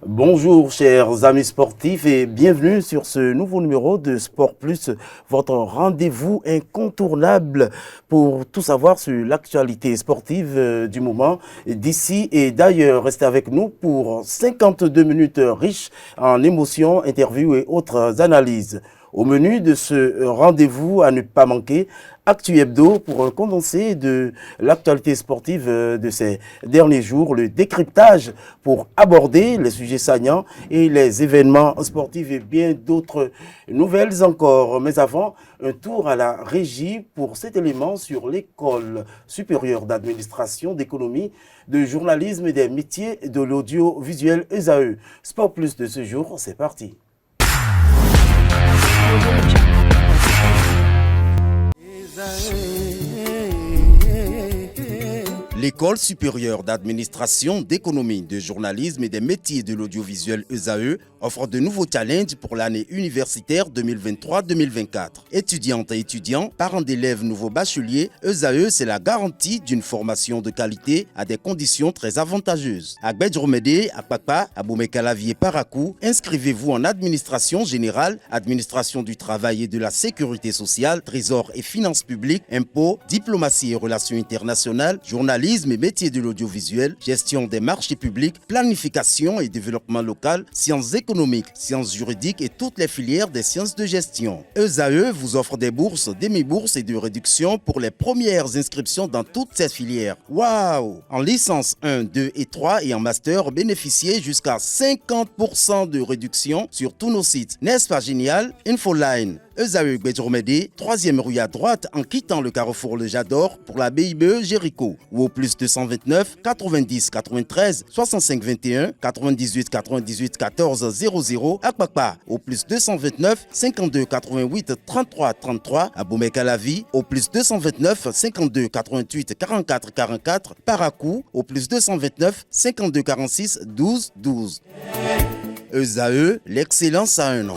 Bonjour chers amis sportifs et bienvenue sur ce nouveau numéro de Sport Plus, votre rendez-vous incontournable pour tout savoir sur l'actualité sportive du moment d'ici et d'ailleurs. Restez avec nous pour 52 minutes riches en émotions, interviews et autres analyses. Au menu de ce rendez-vous à ne pas manquer, Actu Hebdo pour un condensé de l'actualité sportive de ces derniers jours, le décryptage pour aborder les sujets saillants et les événements sportifs et bien d'autres nouvelles encore. Mais avant, un tour à la régie pour cet élément sur l'École supérieure d'administration, d'économie, de journalisme et des métiers de l'audiovisuel ESAE. Sport Plus de ce jour, c'est parti. L'École supérieure d'administration, d'économie, de journalisme et des métiers de l'audiovisuel ESAE offre de nouveaux challenges pour l'année universitaire 2023-2024. Étudiantes et étudiants, parents d'élèves nouveaux bacheliers, ESAE, c'est la garantie d'une formation de qualité à des conditions très avantageuses. À Gbedjromede, à Papa, à Boumekalavi et Parakou, inscrivez-vous en administration générale, administration du travail et de la sécurité sociale, trésor et finances publiques, impôts, diplomatie et relations internationales, journalisme et métiers de l'audiovisuel, gestion des marchés publics, planification et développement local, sciences économiques, sciences juridiques et toutes les filières des sciences de gestion. ESAE vous offre des bourses, demi-bourses et de réductions pour les premières inscriptions dans toutes ces filières. Waouh! En licence 1, 2 et 3 et en master, bénéficiez jusqu'à 50% de réduction sur tous nos sites. N'est-ce pas génial? Infoline. ESAE Gbedjromede, 3e rue à droite en quittant le carrefour Le Jador pour la BIBE Jéricho ou au plus 229 90 93 65 21 98 98 14 00 à Kpakpa au plus 229 52 88 33 33 à Boumekalavi au plus 229 52 88 44 44 Parakou au plus 229 52 46 12 12. ESAE, l'excellence à un nom.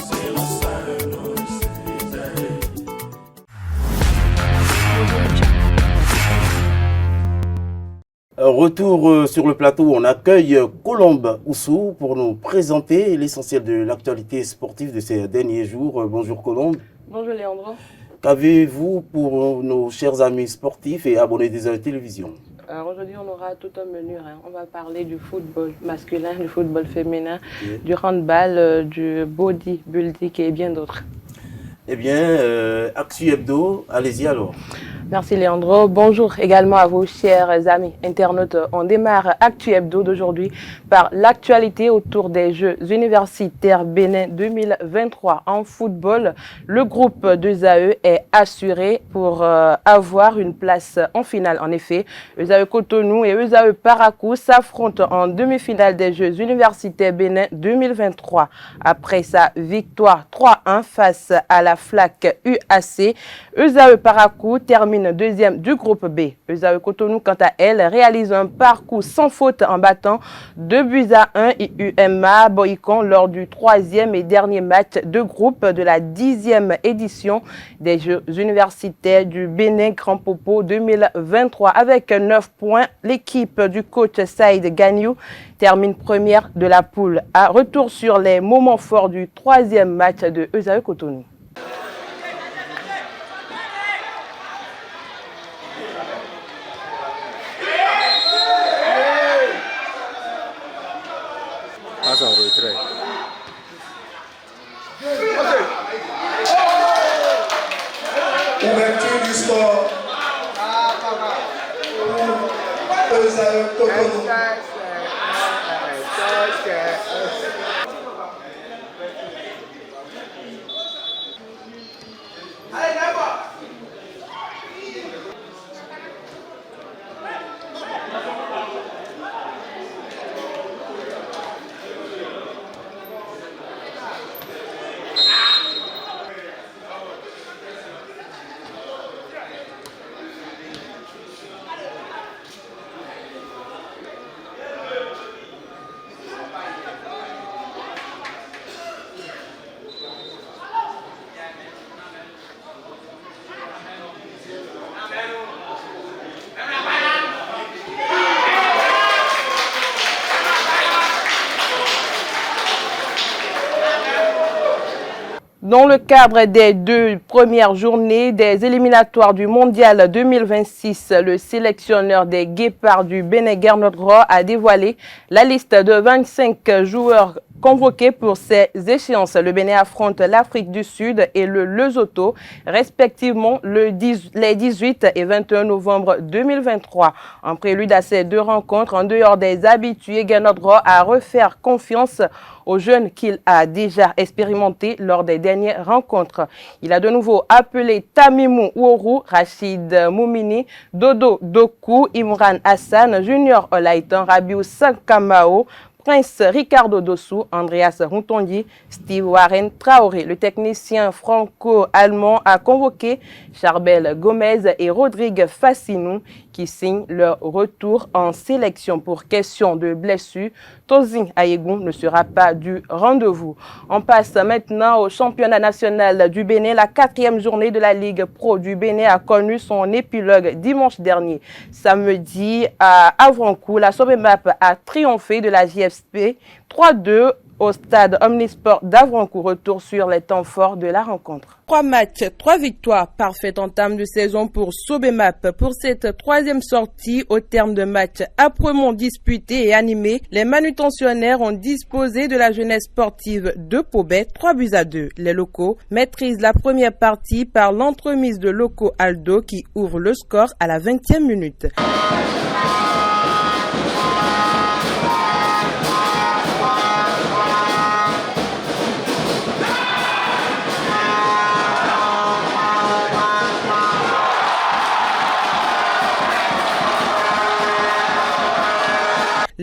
Retour sur le plateau, on accueille Colombe Oussou pour nous présenter l'essentiel de l'actualité sportive de ces derniers jours. Bonjour Colombe. Bonjour Léandro. Qu'avez-vous pour nos chers amis sportifs et abonnés des télévisions? Alors aujourd'hui, on aura tout un menu. On va parler du football masculin, du football féminin, du handball, du bodybuilding et bien d'autres. Eh bien, Actu Hebdo, allez-y alors. Merci Léandro. Bonjour également à vos chers amis internautes. On démarre Actu Hebdo d'aujourd'hui par l'actualité autour des Jeux universitaires Bénin 2023 en football. Le groupe d'ESAE est assuré pour avoir une place en finale. En effet, ESAE Cotonou et ESAE Parakou s'affrontent en demi-finale des Jeux universitaires Bénin 2023. Après sa victoire 3-1 face à la FLAC UAC, ESAE Parakou termine deuxième du groupe B. ESAE Cotonou, quant à elle, réalise un parcours sans faute en battant 2-1 et UMA Boycon lors du troisième et dernier match de groupe de la 10e édition des Jeux universitaires du Bénin Grand Popo 2023. Avec 9 points, l'équipe du coach Saïd Gagnou termine première de la poule. À retour sur les moments forts du troisième match de ESAE Cotonou. En retrait. Ouverture du score pour ESAE Cotonou. Dans le cadre des 2 premières journées des éliminatoires du Mondial 2026, le sélectionneur des Guépards du Bénin, Gernot Roy, a dévoilé la liste de 25 joueurs convoqués pour ces échéances. Le Bénin affronte l'Afrique du Sud et le Lesotho, respectivement les 18 et 21 novembre 2023. En prélude à ces 2 rencontres, en dehors des habitués, Gernot Roy a refaire confiance aux jeunes qu'il a déjà expérimentés lors des dernières rencontres. Il a de nouveau appelé Tamimou Ouourou, Rachid Moumini, Dodo Doku, Imran Hassan, Junior Olaïtan, Rabiou Sankamao, Prince Ricardo Dossou, Andreas Routondi, Steve Warren Traoré. Le technicien franco-allemand a convoqué Charbel Gomez et Rodrigue Fassinou qui signent leur retour en sélection. Pour question de blessure, Tozin Ayegun ne sera pas du rendez-vous. On passe maintenant au championnat national du Bénin. La 4e journée de la Ligue Pro du Bénin a connu son épilogue dimanche dernier. Samedi à Avrancourt, la Sobemap a triomphé de la JFP 3-2 au stade Omnisport d'Avrancourt. Retour sur les temps forts de la rencontre. 3 matchs, 3 victoires. Parfaite entame de saison pour Sobemap. Pour cette 3e sortie, au terme de matchs âprement disputés et animés, les manutentionnaires ont disposé de la jeunesse sportive de Pobet, 3-2. Les locaux maîtrisent la première partie par l'entremise de Loco Aldo qui ouvre le score à la 20e minute.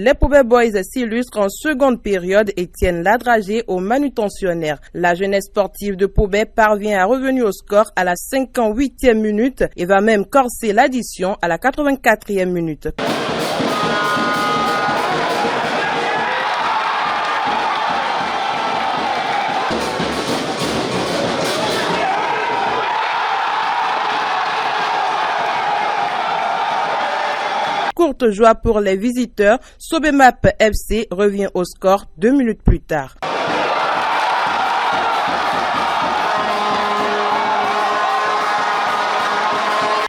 Les Pobet Boys s'illustrent en seconde période et tiennent la dragée aux manutentionnaires. La jeunesse sportive de Pobet parvient à revenir au score à la 58e minute et va même corser l'addition à la 84e minute. Courte joie pour les visiteurs, Sobemap FC revient au score 2 minutes plus tard.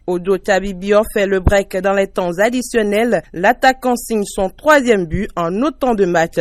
Odo Tabibior fait le break dans les temps additionnels. L'attaquant signe son 3e but en autant de matchs.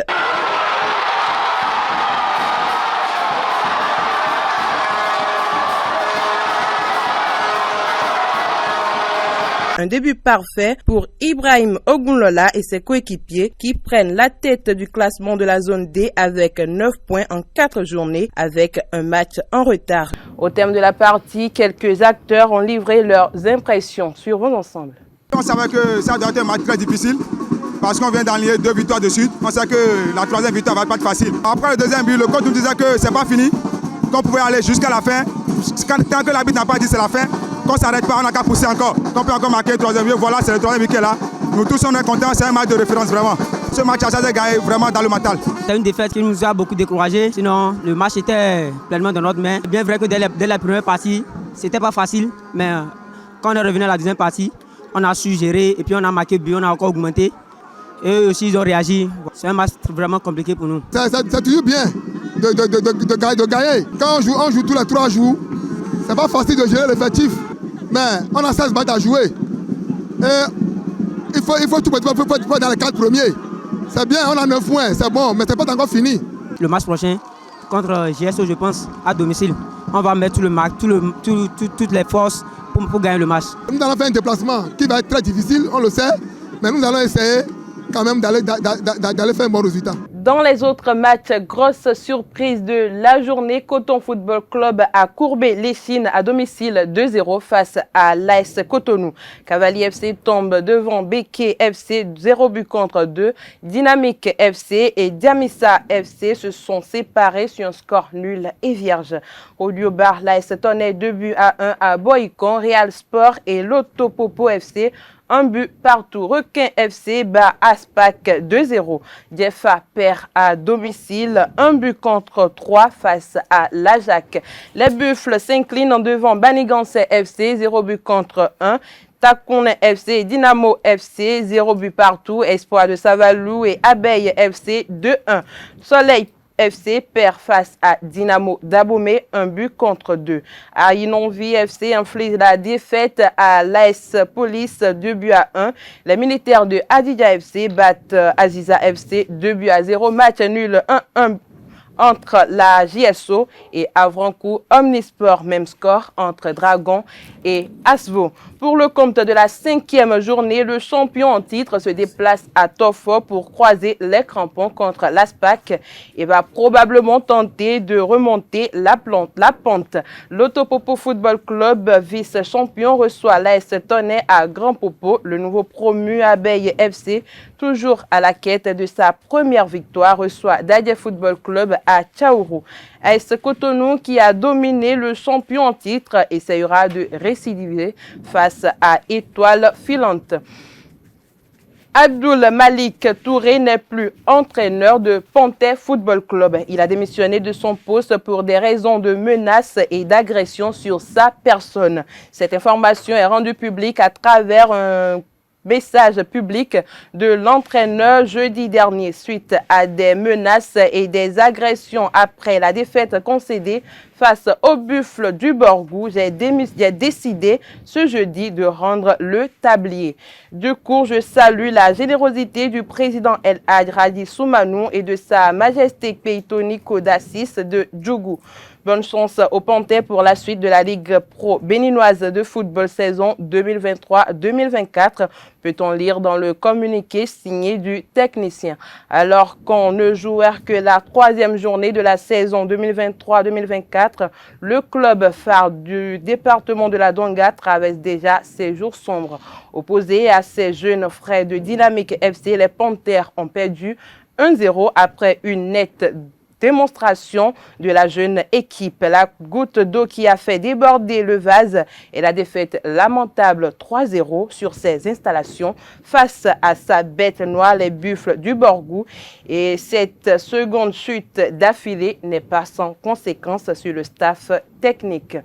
Un début parfait pour Ibrahim Ogunlola et ses coéquipiers qui prennent la tête du classement de la zone D avec 9 points en 4 journées avec un match en retard. Au terme de la partie, quelques acteurs ont livré leurs impressions sur vos ensembles. On savait que ça doit être un match très difficile parce qu'on vient d'enligner 2 victoires de suite. On sait que la 3e victoire va pas être facile. Après le 2e but, le coach nous disait que c'est pas fini, qu'on pouvait aller jusqu'à la fin. Tant que l'arbitre n'a pas dit c'est la fin, qu'on ne s'arrête pas, on n'a qu'à pousser encore. Qu'on peut encore marquer le 3e but. Voilà, c'est le 3e but qui est là. Nous tous on est contents, c'est un match de référence vraiment. Ce match a été gagné vraiment dans le mental. C'est une défaite qui nous a beaucoup découragés. Sinon, le match était pleinement dans notre main. Bien vrai que dès la première partie, c'était pas facile. Mais quand on est revenu à la 2e partie, on a su gérer et puis on a marqué le but, on a encore augmenté. Et eux aussi, ils ont réagi. C'est un match vraiment compliqué pour nous. C'est toujours bien de gagner. Quand on joue tous les 3 jours, c'est pas facile de gérer l'effectif. Mais on a 16 matchs à jouer. Et il faut tout dans les 4 premiers. C'est bien, on a 9 points, c'est bon, mais c'est pas encore fini. Le match prochain, contre GSO, je pense, à domicile, on va mettre toutes les forces pour gagner le match. Nous allons faire un déplacement qui va être très difficile, on le sait, mais nous allons essayer quand même d'aller faire un bon résultat. Dans les autres matchs, grosse surprise de la journée, Coton Football Club a courbé l'Échine à domicile 2-0 face à l'AS Cotonou. Cavalier FC tombe devant Béké FC 0 but contre 2. Dynamique FC et Diamissa FC se sont séparés sur un score nul et vierge. Au Liobar, l'AS Tonnerre 2 buts à 1 à Boycon, Real Sport et Lotto Popo FC. 1 but partout. Requin FC bat Aspac 2-0. Diefa perd à domicile 1 but contre 3 face à l'Ajac. Les Buffles s'inclinent en devant Banigance FC 0 but contre 1. Takoune FC et Dynamo FC 0 but partout. Espoir de Savalou et Abeille FC 2-1. Soleil FC perd face à Dynamo d'Abomey 1-2. À Inonvi FC inflige la défaite à l'AS Police 2-1. Les militaires de Hadidja FC battent Aziza FC 2-0. Match nul 1-1 entre la JSO et Avrancourt. Omnisport, même score entre Dragon et Asvo. Pour le compte de la 5e journée, le champion en titre se déplace à Tofo pour croiser les crampons contre l'Aspac et va probablement tenter de remonter la pente. L'Autopopo Football Club, vice-champion, reçoit l'AS Tonnet à Grand Popo. Le nouveau promu Abeille FC, toujours à la quête de sa première victoire, reçoit Dadje Football Club à Tchaourou. AS Cotonou, qui a dominé le champion en titre, essayera de récidiver face à Étoile Filante. Abdoul Malik Touré n'est plus entraîneur de Panthère Football Club. Il a démissionné de son poste pour des raisons de menaces et d'agression sur sa personne. Cette information est rendue publique à travers un message public de l'entraîneur jeudi dernier suite à des menaces et des agressions après la défaite concédée face au Buffle du Borgou. J'ai décidé ce jeudi de rendre le tablier. Du coup, je salue la générosité du président El Hadj Radi Soumanou et de sa majesté Peytoni Kodassis de Djougou. Bonne chance aux Panthères pour la suite de la Ligue Pro béninoise de football saison 2023-2024, peut-on lire dans le communiqué signé du technicien. Alors qu'on ne jouait que la 3e journée de la saison 2023-2024, le club phare du département de la Donga traverse déjà ses jours sombres. Opposé à ses jeunes frères de Dynamique FC, les Panthères ont perdu 1-0 après une nette démonstration de la jeune équipe. La goutte d'eau qui a fait déborder le vase et la défaite lamentable 3-0 sur ses installations face à sa bête noire, les Buffles du Borgou. Et cette seconde chute d'affilée n'est pas sans conséquence sur le staff technique.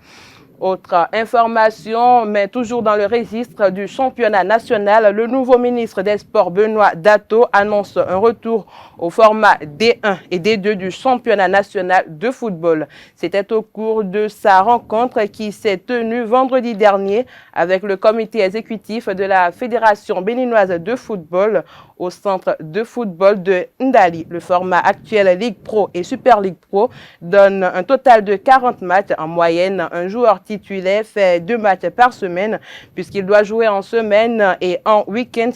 Autre information, mais toujours dans le registre du championnat national, le nouveau ministre des Sports, Benoît Dato, annonce un retour au format D1 et D2 du championnat national de football. C'était au cours de sa rencontre qui s'est tenue vendredi dernier avec le comité exécutif de la Fédération béninoise de football au centre de football de Ndali. Le format actuel Ligue Pro et Super Ligue Pro donne un total de 40 matchs. En moyenne, un joueur titulaire fait 2 matchs par semaine puisqu'il doit jouer en semaine et en week-end.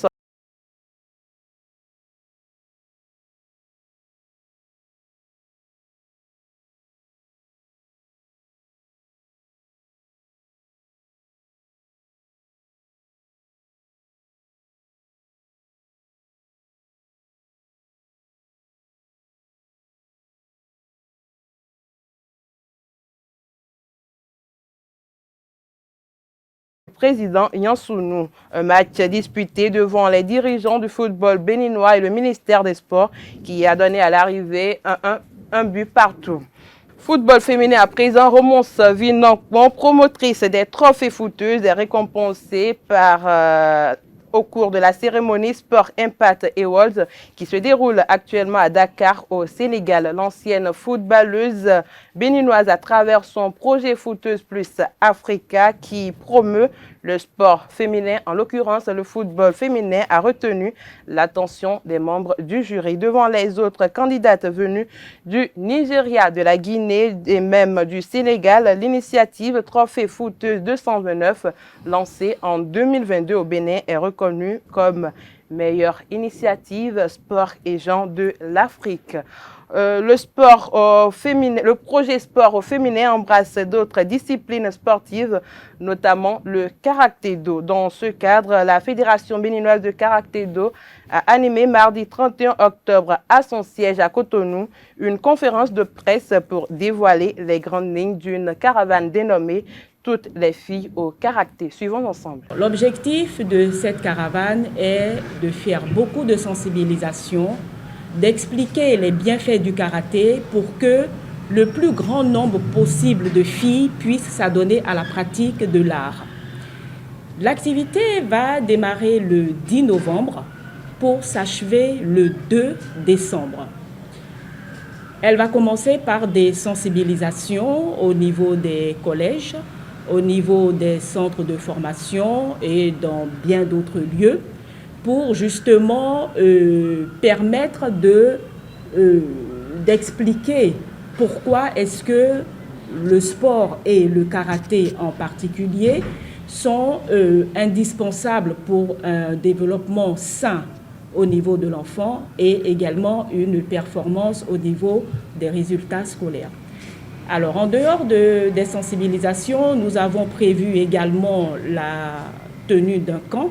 Président Yansounou. Un match disputé devant les dirigeants du football béninois et le ministère des Sports qui a donné à l'arrivée un but partout. Football féminin à présent, Romance Vinancon, promotrice des trophées footeuses, est récompensée par au cours de la cérémonie Sport Impact Awards qui se déroule actuellement à Dakar au Sénégal. L'ancienne footballeuse béninoise, à travers son projet Footeuse Plus Africa qui promeut le sport féminin, en l'occurrence le football féminin, a retenu l'attention des membres du jury. Devant les autres candidates venues du Nigeria, de la Guinée et même du Sénégal, l'initiative Trophée Footeuse 229, lancée en 2022 au Bénin, est reconnue comme meilleure initiative sport et genre de l'Afrique. Le projet sport au féminin embrasse d'autres disciplines sportives, notamment le karaté-do. Dans ce cadre, la Fédération béninoise de karaté-do a animé mardi 31 octobre à son siège à Cotonou une conférence de presse pour dévoiler les grandes lignes d'une caravane dénommée Toutes les filles au karaté. Suivons ensemble. L'objectif de cette caravane est de faire beaucoup de sensibilisation, d'expliquer les bienfaits du karaté pour que le plus grand nombre possible de filles puissent s'adonner à la pratique de l'art. L'activité va démarrer le 10 novembre pour s'achever le 2 décembre. Elle va commencer par des sensibilisations au niveau des collèges, au niveau des centres de formation et dans bien d'autres lieux pour justement permettre d'expliquer pourquoi est-ce que le sport et le karaté en particulier sont indispensables pour un développement sain au niveau de l'enfant et également une performance au niveau des résultats scolaires. Alors, en dehors des sensibilisations, nous avons prévu également la tenue d'un camp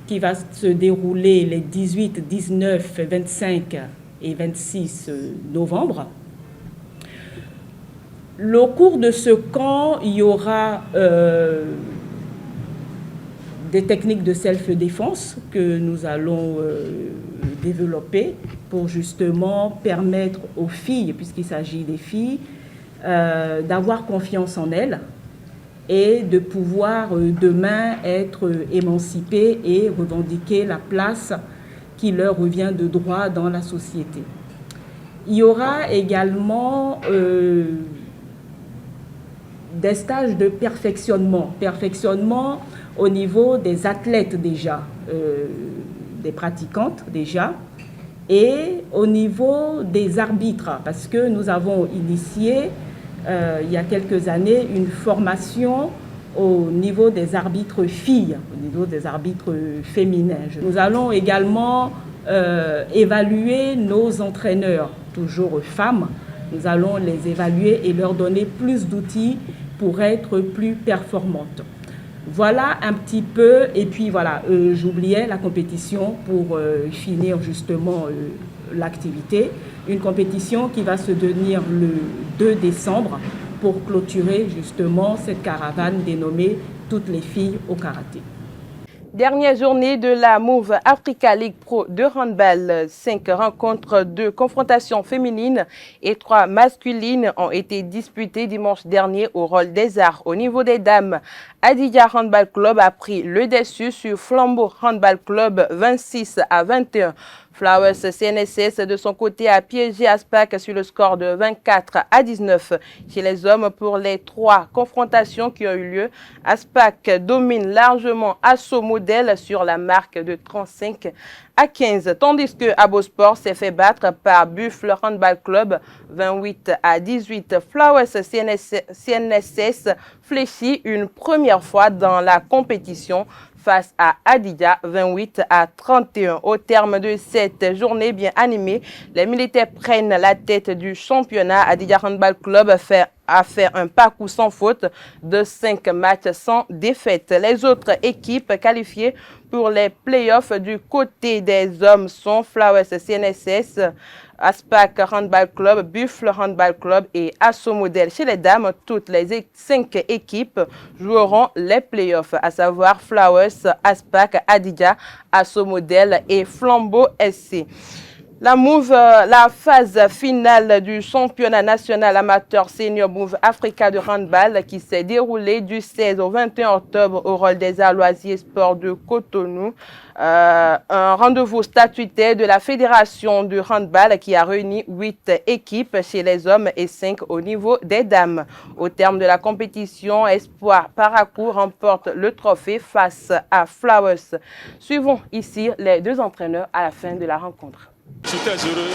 qui va se dérouler les 18, 19, 25 et 26 novembre. Au cours de ce camp, il y aura des techniques de self-défense que nous allons développer pour justement permettre aux filles, puisqu'il s'agit des filles, d'avoir confiance en elles et de pouvoir demain être émancipées et revendiquer la place qui leur revient de droit dans la société. Il y aura également des stages de perfectionnement au niveau des athlètes déjà, des pratiquantes déjà, et au niveau des arbitres, parce que nous avons initié il y a quelques années une formation au niveau des arbitres filles, au niveau des arbitres féminins. Nous allons également évaluer nos entraîneurs, toujours femmes. Nous allons les évaluer et leur donner plus d'outils pour être plus performantes. Voilà un petit peu, et puis voilà, j'oubliais la compétition pour finir justement l'activité. Une compétition qui va se tenir le 2 décembre pour clôturer justement cette caravane dénommée « Toutes les filles au karaté ». Dernière journée de la Move Africa League Pro de handball. 5 rencontres de confrontation féminine et 3 masculines ont été disputées dimanche dernier au Rôle des Arts. Au niveau des dames, Adidja Handball Club a pris le dessus sur Flambeau Handball Club 26-21. Flowers CNSS de son côté a piégé Aspac sur le score de 24-19. Chez les hommes, pour les 3 confrontations qui ont eu lieu, Aspac domine largement Asso Modèle sur la marque de 35-15, tandis que Abosport s'est fait battre par Buffle Handball Club 28-18. Flowers CNSS fléchit une première fois dans la compétition face à Adidja 28-31. Au terme de cette journée bien animée, les militaires prennent la tête du championnat. Adidja Handball Club a fait un parcours sans faute de 5 matchs sans défaite. Les autres équipes qualifiées pour les playoffs du côté des hommes sont Flowers CNSS, Aspac Handball Club, Buffle Handball Club et Asso Modèle. Chez les dames, toutes les 5 équipes joueront les playoffs, à savoir Flowers, Aspac, Adidja, Asso Modèle et Flambeau SC. La phase finale du championnat national amateur senior Move Africa de handball qui s'est déroulée du 16 au 21 octobre au Rôle des Arts Loisirs Sports de Cotonou. Un rendez-vous statutaire de la Fédération de handball qui a réuni 8 équipes chez les hommes et 5 au niveau des dames. Au terme de la compétition, Espoir Paracourt remporte le trophée face à Flowers. Suivons ici les 2 entraîneurs à la fin de la rencontre. Je suis très heureux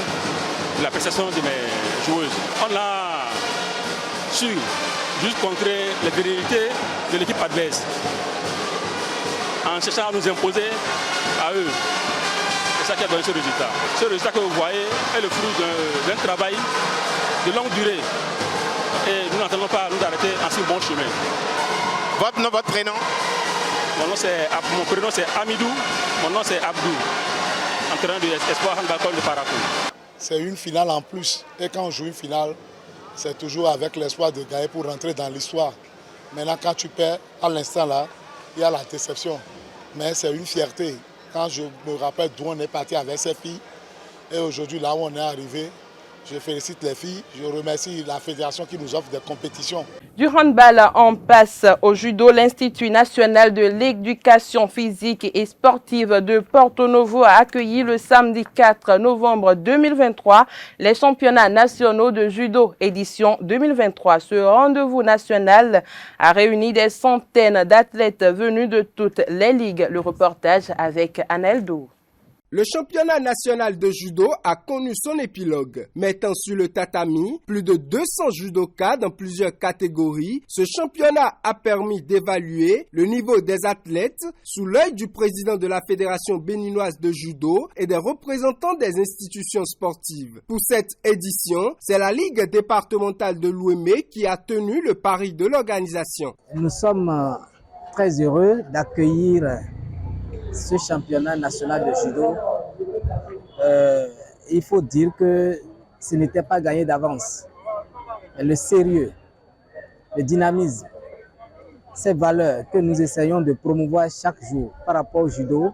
de la prestation de mes joueuses. On a su juste contrer les vérités de l'équipe adverse en cherchant à nous imposer à eux. C'est ça qui a donné ce résultat. Ce résultat que vous voyez est le fruit d'un travail de longue durée. Et nous n'entendons pas nous arrêter en si bon chemin. Votre nom, votre prénom? Mon prénom c'est Amidou, mon nom c'est Abdou. Entraîneur de Espoir Handball Club de Paracourt. C'est une finale en plus. Et quand on joue une finale, c'est toujours avec l'espoir de gagner pour rentrer dans l'histoire. Maintenant, quand tu perds, à l'instant là, il y a la déception. Mais c'est une fierté. Quand je me rappelle d'où on est parti avec ces filles, et aujourd'hui là où on est arrivé, Je félicite les filles, je remercie la fédération qui nous offre des compétitions. Du handball, on passe au judo. L'Institut national de l'éducation physique et sportive de Porto Novo a accueilli le samedi 4 novembre 2023 les championnats nationaux de judo édition 2023. Ce rendez-vous national a réuni des centaines d'athlètes venus de toutes les ligues. Le reportage avec Aneldo. Le championnat national de judo a connu son épilogue. Mettant sur le tatami plus de 200 judokas dans plusieurs catégories, ce championnat a permis d'évaluer le niveau des athlètes sous l'œil du président de la Fédération béninoise de judo et des représentants des institutions sportives. Pour cette édition, c'est la Ligue départementale de l'Ouémé qui a tenu le pari de l'organisation. Nous sommes très heureux d'accueillir ce championnat national de judo. Il faut dire que ce n'était pas gagné d'avance. Le sérieux, le dynamisme, ces valeurs que nous essayons de promouvoir chaque jour par rapport au judo,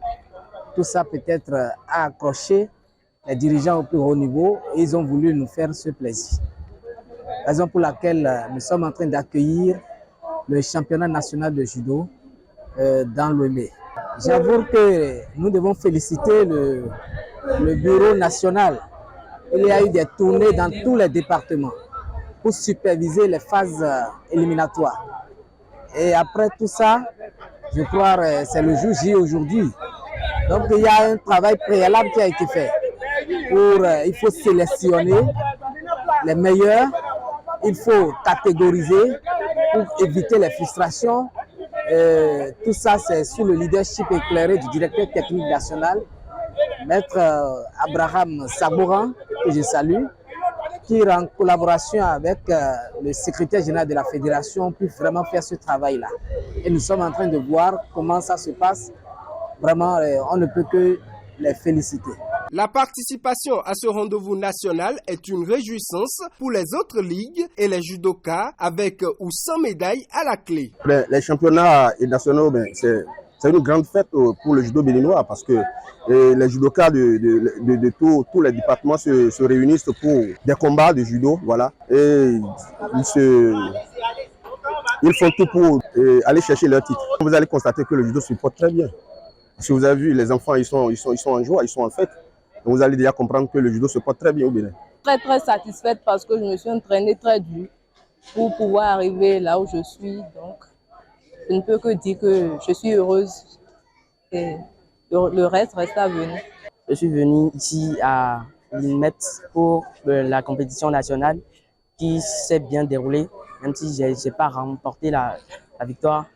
tout ça peut-être a accroché les dirigeants au plus haut niveau et ils ont voulu nous faire ce plaisir. Raison pour laquelle nous sommes en train d'accueillir le championnat national de judo dans l'Ouémé. J'avoue que nous devons féliciter le bureau national. Il y a eu des tournées dans tous les départements pour superviser les phases éliminatoires. Et après tout ça, je crois que c'est le jour J aujourd'hui. Donc il y a un travail préalable qui a été fait. Il faut sélectionner les meilleurs, il faut catégoriser pour éviter les frustrations. Tout ça, c'est sous le leadership éclairé du directeur technique national, Maître Abraham Sabouran, que je salue, qui, en collaboration avec le secrétaire général de la fédération, peut vraiment faire ce travail-là. Et nous sommes en train de voir comment ça se passe. Vraiment, on ne peut que les féliciter. La participation à ce rendez-vous national est une réjouissance pour les autres ligues et les judokas avec ou sans médaille à la clé. Les championnats nationaux, c'est une grande fête pour le judo béninois parce que les judokas de tous les départements se réunissent pour des combats de judo. Voilà, et ils font tout pour aller chercher leur titre. Vous allez constater que le judo se porte très bien. Si vous avez vu, les enfants, ils sont en joie, ils sont en fête. Donc vous allez déjà comprendre que le judo se porte très bien au Bénin. Très satisfaite parce que je me suis entraînée très dur pour pouvoir arriver là où je suis. Donc, je ne peux que dire que je suis heureuse et le reste reste à venir. Je suis venue ici à l'INMET pour la compétition nationale qui s'est bien déroulée. Même si je n'ai pas remporté la victoire,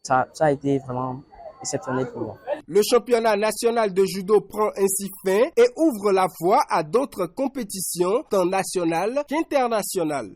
ça a été vraiment exceptionnel pour moi. Le championnat national de judo prend ainsi fin et ouvre la voie à d'autres compétitions, tant nationales qu'internationales.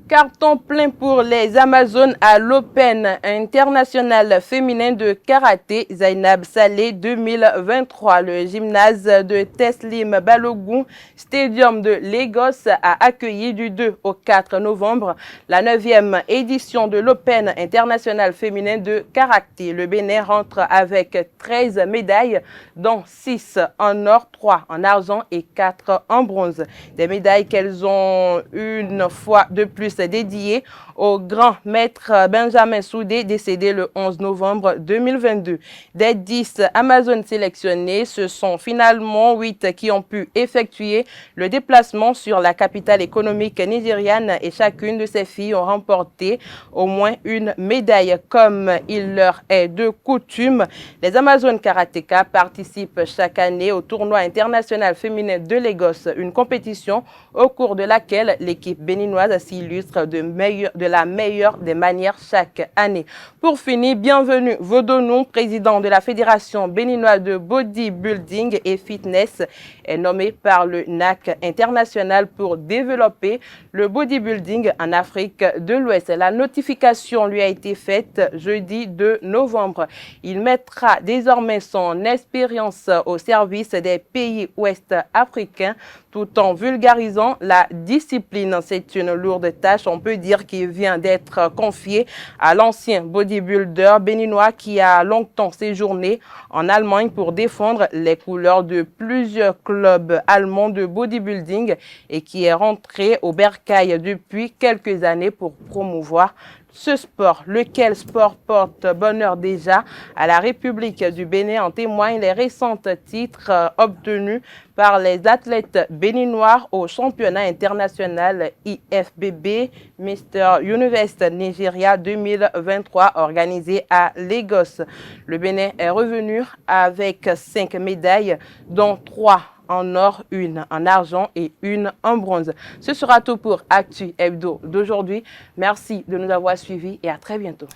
Carton plein pour les Amazones à l'Open international féminin de karaté Zainab Saleh 2023. Le gymnase de Teslim Balogun Stadium de Lagos a accueilli du 2 au 4 novembre la 9e édition de l'Open international féminin de karaté. Le Bénin rentre avec 13 médailles, dont 6 en or, 3 en argent et 4 en bronze. Des médailles qu'elles ont une fois de plus dédié au grand maître Benjamin Soudé, décédé le 11 novembre 2022. Des 10 Amazones sélectionnées, ce sont finalement 8 qui ont pu effectuer le déplacement sur la capitale économique nigériane et chacune de ces filles ont remporté au moins une médaille. Comme il leur est de coutume, les Amazones karatéka participent chaque année au tournoi international féminin de Lagos, une compétition au cours de laquelle l'équipe béninoise s'illustre de la meilleure des manières chaque année. Pour finir, bienvenue Vodonou, président de la Fédération béninoise de bodybuilding et fitness, est nommé par le NAC international pour développer le bodybuilding en Afrique de l'Ouest. La notification lui a été faite jeudi 2 novembre. Il mettra désormais son expérience au service des pays ouest africains tout en vulgarisant la discipline. C'est une lourde tâche, on peut dire, qui vient d'être confiée à l'ancien bodybuilder béninois qui a longtemps séjourné en Allemagne pour défendre les couleurs de plusieurs clubs allemands de bodybuilding et qui est rentré au bercail depuis quelques années pour promouvoir ce sport. Lequel sport porte bonheur déjà à la République du Bénin? En témoignent les récents titres obtenus par les athlètes béninois au championnat international IFBB Mr Universe Nigeria 2023 organisé à Lagos. Le Bénin est revenu avec 5 médailles, dont 3 en or, 1 en argent et 1 en bronze. Ce sera tout pour Actu Hebdo d'aujourd'hui. Merci de nous avoir suivis et à très bientôt.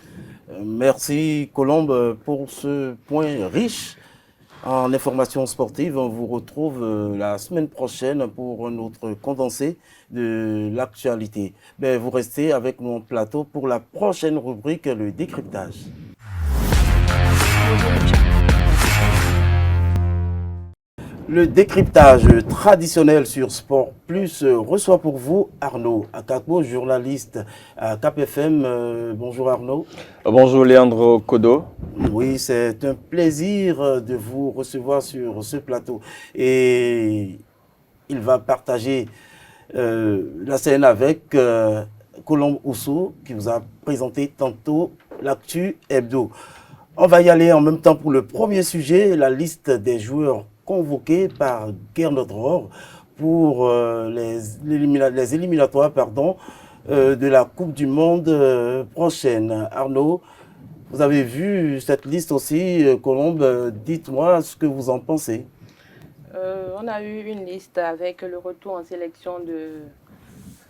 Merci Colombe pour ce point riche en informations sportives. On vous retrouve la semaine prochaine pour un autre condensé de l'actualité. Vous restez avec mon plateau pour la prochaine rubrique, le décryptage. Le décryptage traditionnel sur Sport Plus reçoit pour vous Arnaud Akakbo, journaliste à Cap FM. Bonjour Arnaud. Bonjour Leandro Kodo. Oui, c'est un plaisir de vous recevoir sur ce plateau. Et il va partager la scène avec Colombe Ousso qui vous a présenté tantôt l'actu hebdo. On va y aller en même temps pour le premier sujet, la liste des joueurs convoqués par Gernot Rohr pour les éliminatoires de la Coupe du Monde prochaine. Arnaud, vous avez vu cette liste aussi, Colombe, dites-moi ce que vous en pensez. On a eu une liste avec le retour en sélection de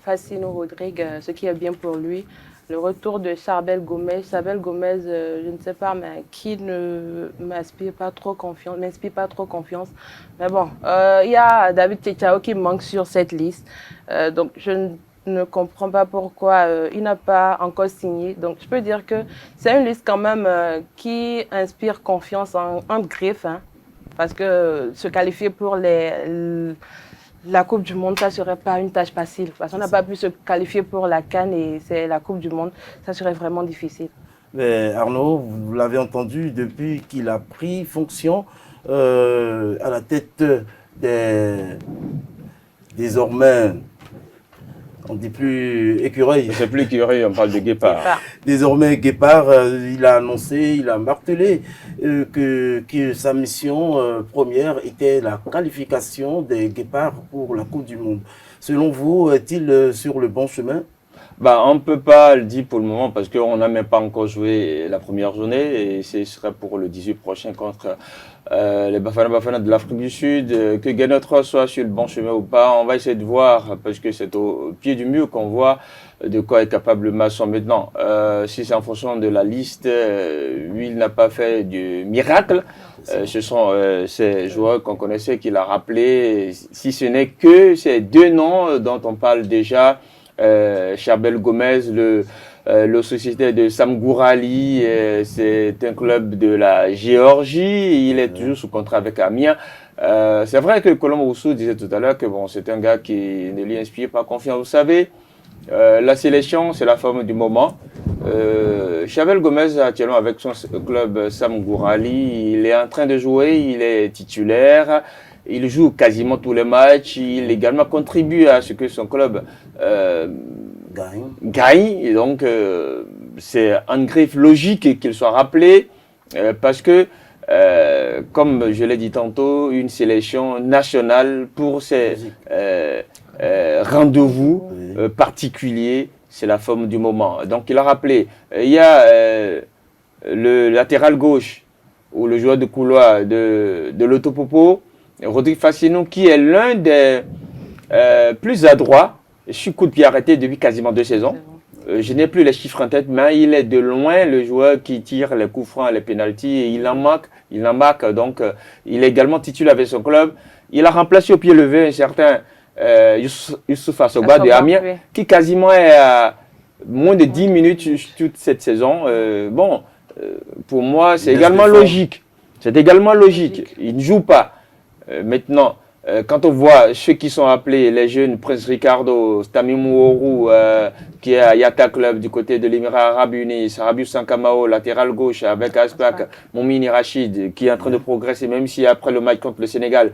Facino Rodrigue, ce qui est bien pour lui. Le retour de Charbel Gomez. Charbel Gomez, je ne sais pas, mais qui ne m'inspire pas trop confiance. Mais bon, il y a David Tchao qui manque sur cette liste. Donc, je ne comprends pas pourquoi il n'a pas encore signé. Donc, je peux dire que c'est une liste quand même qui inspire confiance en griffe. Hein, parce que se qualifier pour la Coupe du Monde, ça ne serait pas une tâche facile. Parce qu'on n'a pas pu se qualifier pour la CAN et c'est la Coupe du Monde. Ça serait vraiment difficile. Mais Arnaud, vous l'avez entendu, depuis qu'il a pris fonction à la tête désormais, on ne dit plus écureuil. C'est plus écureuil, on parle de guépard. Désormais, Guépard, il a annoncé, il a martelé que sa mission première était la qualification des Guépards pour la Coupe du Monde. Selon vous, est-il sur le bon chemin? On ne peut pas le dire pour le moment parce qu'on n'a même pas encore joué la première journée et ce serait pour le 18 prochain contre les Bafana de l'Afrique du Sud. Que Gernot Rohr soit sur le bon chemin ou pas, on va essayer de voir parce que c'est au pied du mur qu'on voit de quoi est capable le maçon maintenant. Si c'est en fonction de la liste, lui, il n'a pas fait du miracle. Ce sont ces joueurs qu'on connaissait qu'il a rappelé, si ce n'est que ces deux noms dont on parle déjà. Charbel Gomez, le société de Sam Gourali, c'est un club de la Géorgie, il est toujours sous contrat avec Amiens. C'est vrai que Colombe Ousso disait tout à l'heure que c'est un gars qui ne lui inspire pas confiance. Vous savez, la sélection, c'est la forme du moment. Charbel Gomez, actuellement avec son club Sam Gourali, il est en train de jouer, il est titulaire. Il joue quasiment tous les matchs. Il également contribue à ce que son club gagne. Et donc, c'est un griffe logique qu'il soit rappelé parce que, comme je l'ai dit tantôt, une sélection nationale pour ces rendez-vous particuliers, c'est la forme du moment. Donc, il a rappelé, il y a le latéral gauche ou le joueur de couloir de l'Autopopo, Rodrigue Facino, qui est l'un des plus adroits sur coup de pied arrêté depuis quasiment 2 saisons. Je n'ai plus les chiffres en tête, mais il est de loin le joueur qui tire les coups francs, les pénaltys, et il en marque. Donc, il est également titulaire avec son club. Il a remplacé au pied levé un certain Youssouf Assoba de Amiens, qui quasiment est à moins de 10 minutes toute cette saison. Pour moi, c'est également logique. C'est également logique. Il ne joue pas. Maintenant, Quand on voit ceux qui sont appelés, les jeunes, Prince Ricardo, Stami Mouourou, qui est à Yata Club du côté de l'Émirat Arabe Unis, Rabiou Sankamao, latéral gauche avec Aspak, Moumini Rachid, qui est en train de progresser, même si après le match contre le Sénégal,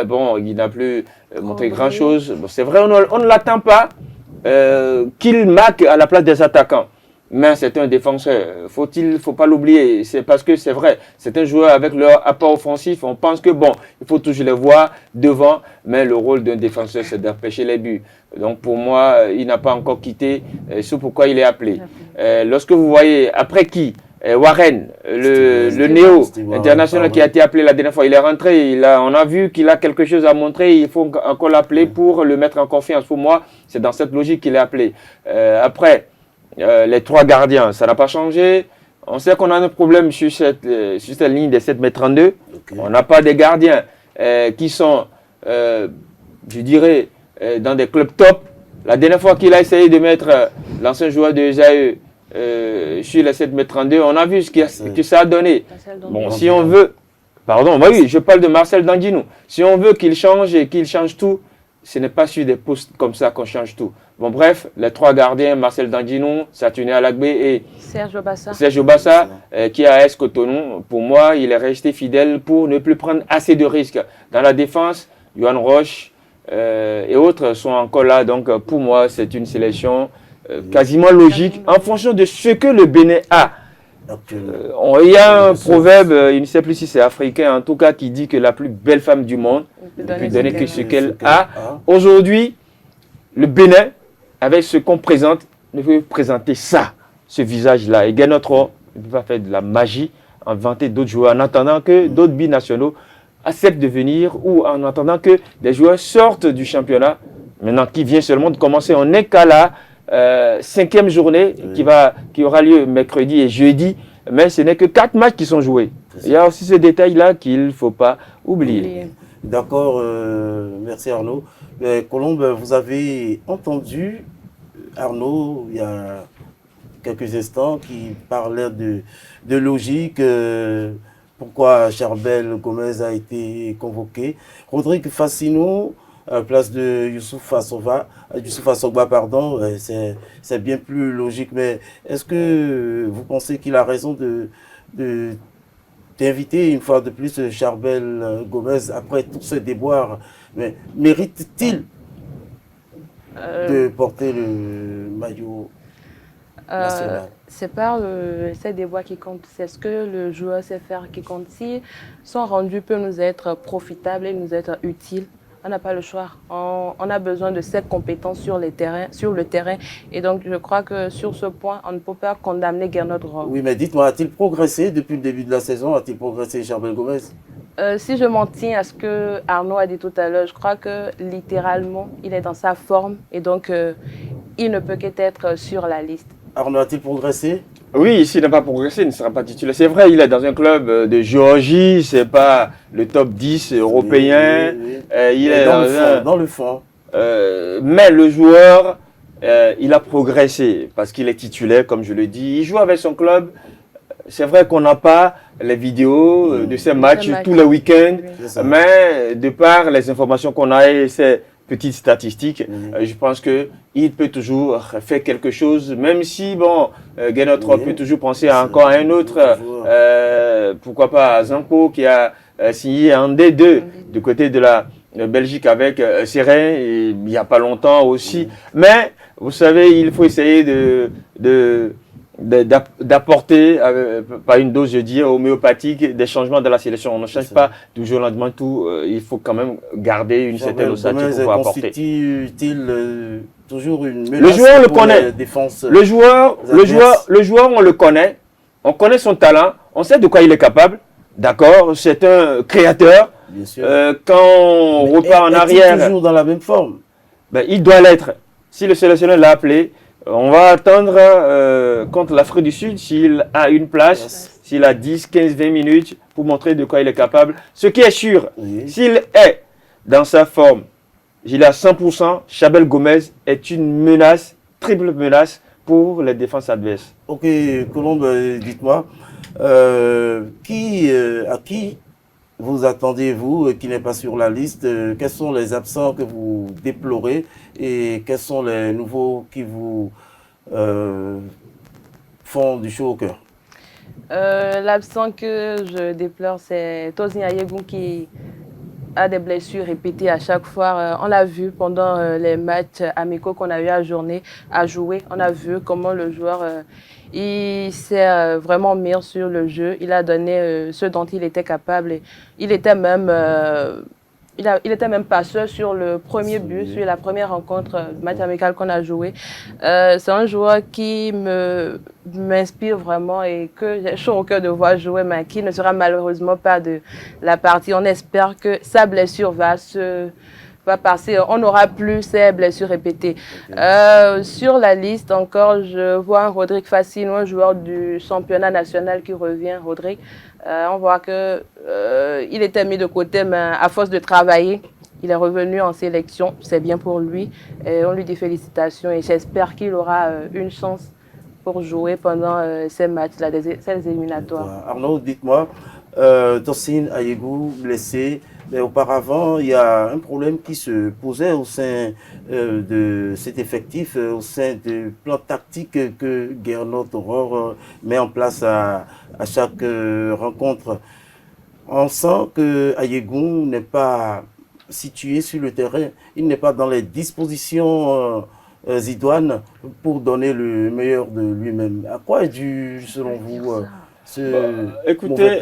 bon, il n'a plus montré grand-chose. Bon, c'est vrai, on ne l'attend pas qu'il marque à la place des attaquants. Mais c'est un défenseur, faut pas l'oublier, c'est parce que c'est vrai, c'est un joueur avec leur apport offensif, on pense que bon, il faut toujours les voir devant, mais le rôle d'un défenseur c'est d'empêcher les buts. Donc pour moi, il n'a pas encore quitté, c'est pourquoi il est appelé. Lorsque vous voyez, après qui Warren, le néo international qui a été appelé la dernière fois, il est rentré, on a vu qu'il a quelque chose à montrer, il faut encore l'appeler pour le mettre en confiance. Pour moi, c'est dans cette logique qu'il est appelé. Après, les 3 gardiens, ça n'a pas changé. On sait qu'on a un problème sur cette ligne des 7m32. On n'a pas des gardiens qui sont, je dirais, dans des clubs top. La dernière fois qu'il a essayé de mettre l'ancien joueur de Esaü sur les 7m32, on a vu ce que ça a donné. Bon, si on veut, pardon, oui, je parle de Marcel Dandinou. Si on veut qu'il change et qu'il change tout, ce n'est pas sur des postes comme ça qu'on change tout. Bon, bref, les 3 gardiens, Marcel Dandinou, Satoune Alagbe et Serge Obassa, qui est à AS Cotonou. Pour moi, il est resté fidèle pour ne plus prendre assez de risques. Dans la défense, Yohan Roche et autres sont encore là. Donc, pour moi, c'est une sélection quasiment logique en fonction de ce que le Bénin a. Il y a un proverbe, il ne sait plus si c'est africain, en tout cas, qui dit que la plus belle femme du monde ne peut donner que ce qu'elle a. Aujourd'hui, le Bénin, avec ce qu'on présente, ne peut présenter ça, ce visage-là. Et Guénotro ne peut pas faire de la magie, inventer d'autres joueurs, en attendant que d'autres binationaux acceptent de venir ou en attendant que des joueurs sortent du championnat, maintenant qui vient seulement de commencer. On n'est qu'à la 5e journée qui aura lieu mercredi et jeudi, mais ce n'est que 4 matchs qui sont joués. Il y a aussi ce détail-là qu'il ne faut pas oublier. D'accord, merci Arnaud. Colombe, vous avez entendu Arnaud il y a quelques instants qui parlait de logique, pourquoi Charbel Gomez a été convoqué. Rodrigue Fassino, à la place de Youssouf Assogba, pardon, c'est bien plus logique. Mais est-ce que vous pensez qu'il a raison d'inviter une fois de plus Charbel Gomez après tous ces déboires? Mais mérite-t-il de porter le maillot national? C'est pas ces déboires qui comptent, c'est ce que le joueur sait faire qui compte. Si son rendu peut nous être profitable et nous être utile, on n'a pas le choix. On a besoin de cette compétence sur le terrain. Et donc, je crois que sur ce point, on ne peut pas condamner Gernot Rohr. Oui, mais dites-moi, a-t-il progressé depuis le début de la saison? A-t-il progressé, Charbel Gomez? Si je m'en tiens à ce que Arnaud a dit tout à l'heure, je crois que littéralement, il est dans sa forme. Et donc, il ne peut qu'être sur la liste. Arnaud a-t-il progressé? Oui, s'il n'a pas progressé, il ne sera pas titulaire. C'est vrai, il est dans un club de Géorgie, c'est pas le top 10 européen. Il est dans le fond. Mais le joueur, il a progressé parce qu'il est titulaire, comme je le dis. Il joue avec son club. C'est vrai qu'on n'a pas les vidéos de ces matchs tous les week-ends, mais de par les informations qu'on a et ces petites statistiques, je pense qu'il peut toujours faire quelque chose, même si, bon, Gernot Rohr peut toujours penser à encore un autre, pourquoi pas à Zanko qui a signé en D2 du côté de la Belgique avec Serein, il n'y a pas longtemps aussi. Mais, vous savez, il faut essayer d'apporter, par une dose, je dis, homéopathique, des changements de la sélection. On ne change pas du jour au lendemain tout. Il faut quand même garder une certaine ossature pour apporter. Constitue-t-il toujours une menace? Le joueur le connaît. Le joueur, on le connaît. On connaît son talent. On sait de quoi il est capable. D'accord, c'est un créateur. Bien sûr. Quand on repart en arrière, toujours dans la même forme. Ben, il doit l'être. Si le sélectionneur l'a appelé, on va attendre contre l'Afrique du Sud s'il a une place, s'il a 10, 15, 20 minutes pour montrer de quoi il est capable. Ce qui est sûr, s'il est dans sa forme, il est à 100%, Charbel Gomez est une menace, triple menace pour les défenses adverses. Ok, Colombe, dites-moi, à qui vous attendez, vous, qui n'est pas sur la liste? Quels sont les absents que vous déplorez et quels sont les nouveaux qui vous font du chaud au cœur? L'absent que je déplore, c'est Tosin Ayegou qui a des blessures répétées à chaque fois. On l'a vu pendant les matchs amicaux qu'on a eu à jouer. On a vu comment le joueur il s'est vraiment mis sur le jeu. Il a donné ce dont il était capable. Et il était même il était même passeur sur le premier but, sur la première rencontre, match amical qu'on a joué. C'est un joueur qui m'inspire vraiment et que j'ai chaud au cœur de voir jouer, mais qui ne sera malheureusement pas de la partie. On espère que sa blessure va passer. On n'aura plus ces blessures répétées. Sur la liste encore, je vois un Rodrigue Facino, un joueur du championnat national qui revient. Rodrigue, on voit que il était mis de côté, mais à force de travailler, il est revenu en sélection. C'est bien pour lui. Et on lui dit félicitations et j'espère qu'il aura une chance pour jouer pendant ces matchs-là, ces éliminatoires. Arnaud, dites-moi, Tosin Ayegou blessé. Mais auparavant, il y a un problème qui se posait au sein de cet effectif, au sein du plan tactique que Gernot Rohr met en place à chaque rencontre. On sent que Ayegou n'est pas situé sur le terrain, il n'est pas dans les dispositions idoines pour donner le meilleur de lui-même. À quoi est dû, selon vous, écoutez,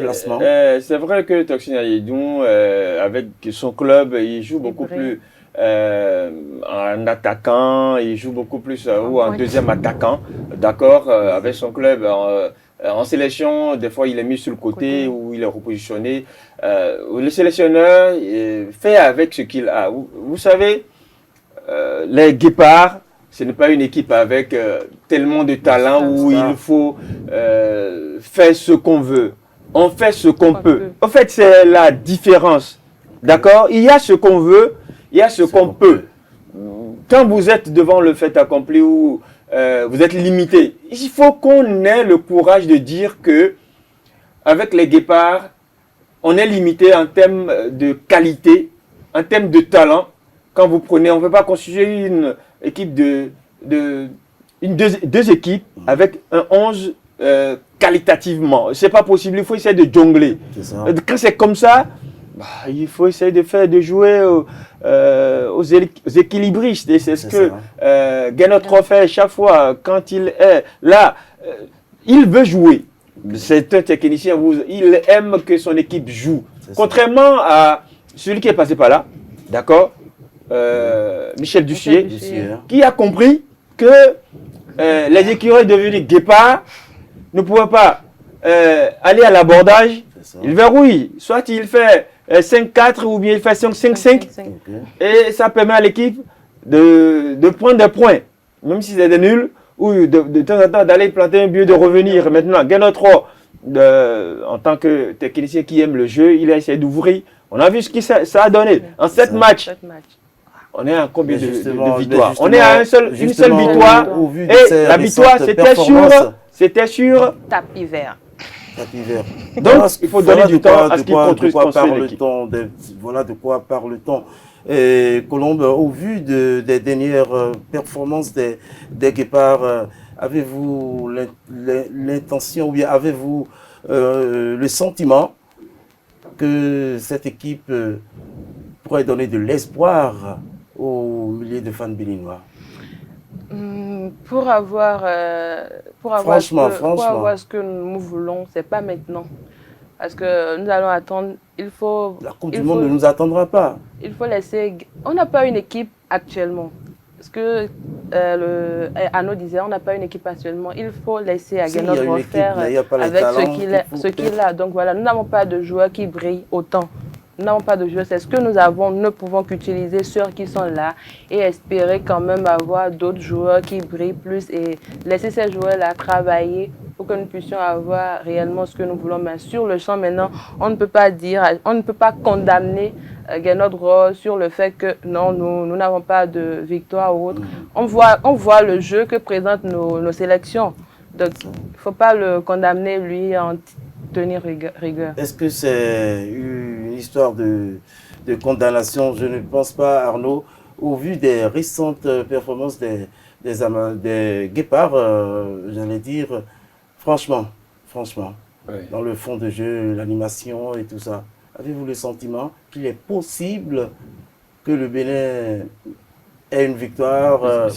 c'est vrai que Tosin Ayegou, avec son club, il joue beaucoup plus en attaquant, il joue beaucoup plus ou en deuxième attaquant, d'accord, avec son club. En sélection, des fois, il est mis sur le côté ou il est repositionné. Le sélectionneur fait avec ce qu'il a. Vous savez, les Guépards, ce n'est pas une équipe avec tellement de talent où il faut faire ce qu'on veut. On fait ce qu'on peut. En fait, c'est la différence. D'accord? Il y a ce qu'on veut, il y a ce qu'on peut. Quand vous êtes devant le fait accompli ou vous êtes limité, il faut qu'on ait le courage de dire que avec les Guépards, on est limité en termes de qualité, en termes de talent. Quand vous prenez, on ne peut pas constituer une équipe deux équipes avec un 11 qualitativement. C'est pas possible, il faut essayer de jongler. Quand c'est comme ça, il faut essayer de jouer aux équilibristes. Et c'est ce que Gernot Rohr fait chaque fois quand il est là. Il veut jouer. C'est un technicien, il aime que son équipe joue. Contrairement à celui qui est passé par là, d'accord, Michel Dussier, qui a compris que les écureuils devenus guépards ne pouvaient pas aller à l'abordage. Il verrouille. Soit il fait 5-4 ou bien il fait 5-5-5. Et ça permet à l'équipe de prendre des points. Même si c'est des nuls, ou de temps en temps d'aller planter un but, de revenir. Maintenant, Gernot Rohr, en tant que technicien qui aime le jeu, il a essayé d'ouvrir. On a vu ce que ça a donné. En 7 matchs, on est à combien de victoires? On est à une seule victoire. Et la victoire, c'était sur tapis vert. Donc, il faut donner du temps à ce qu'il construise l'équipe. Voilà de quoi parle-t-on. Colombe, au vu des dernières performances des Guépards, avez-vous l'intention ou bien avez-vous le sentiment que cette équipe pourrait donner de l'espoir aux milliers de fans béninois? Pour avoir ce que nous voulons, c'est pas maintenant. Parce que nous allons attendre, la Coupe du Monde ne nous attendra pas. Il faut laisser... On n'a pas une équipe actuellement. Parce que Arnaud disait, on n'a pas une équipe actuellement. Il faut laisser à Gernot Rohr faire avec ce qu'il a. Donc voilà, nous n'avons pas de joueurs qui brillent autant. Nous n'avons pas de joueurs, c'est ce que nous avons. Nous ne pouvons qu'utiliser ceux qui sont là et espérer quand même avoir d'autres joueurs qui brillent plus et laisser ces joueurs-là travailler pour que nous puissions avoir réellement ce que nous voulons. Mais sur le champ maintenant, on ne peut pas dire, on ne peut pas condamner Gernot Rohr sur le fait que non, nous n'avons pas de victoire ou autre. On voit le jeu que présentent nos sélections. Donc, il ne faut pas le condamner, lui, en tenir rigueur. Est-ce que c'est une histoire de condamnation. Je ne pense pas, Arnaud, au vu des récentes performances des Guépards, j'allais dire, franchement, dans le fond de jeu, l'animation et tout ça, avez-vous le sentiment qu'il est possible que le Bénin ait une victoire, pas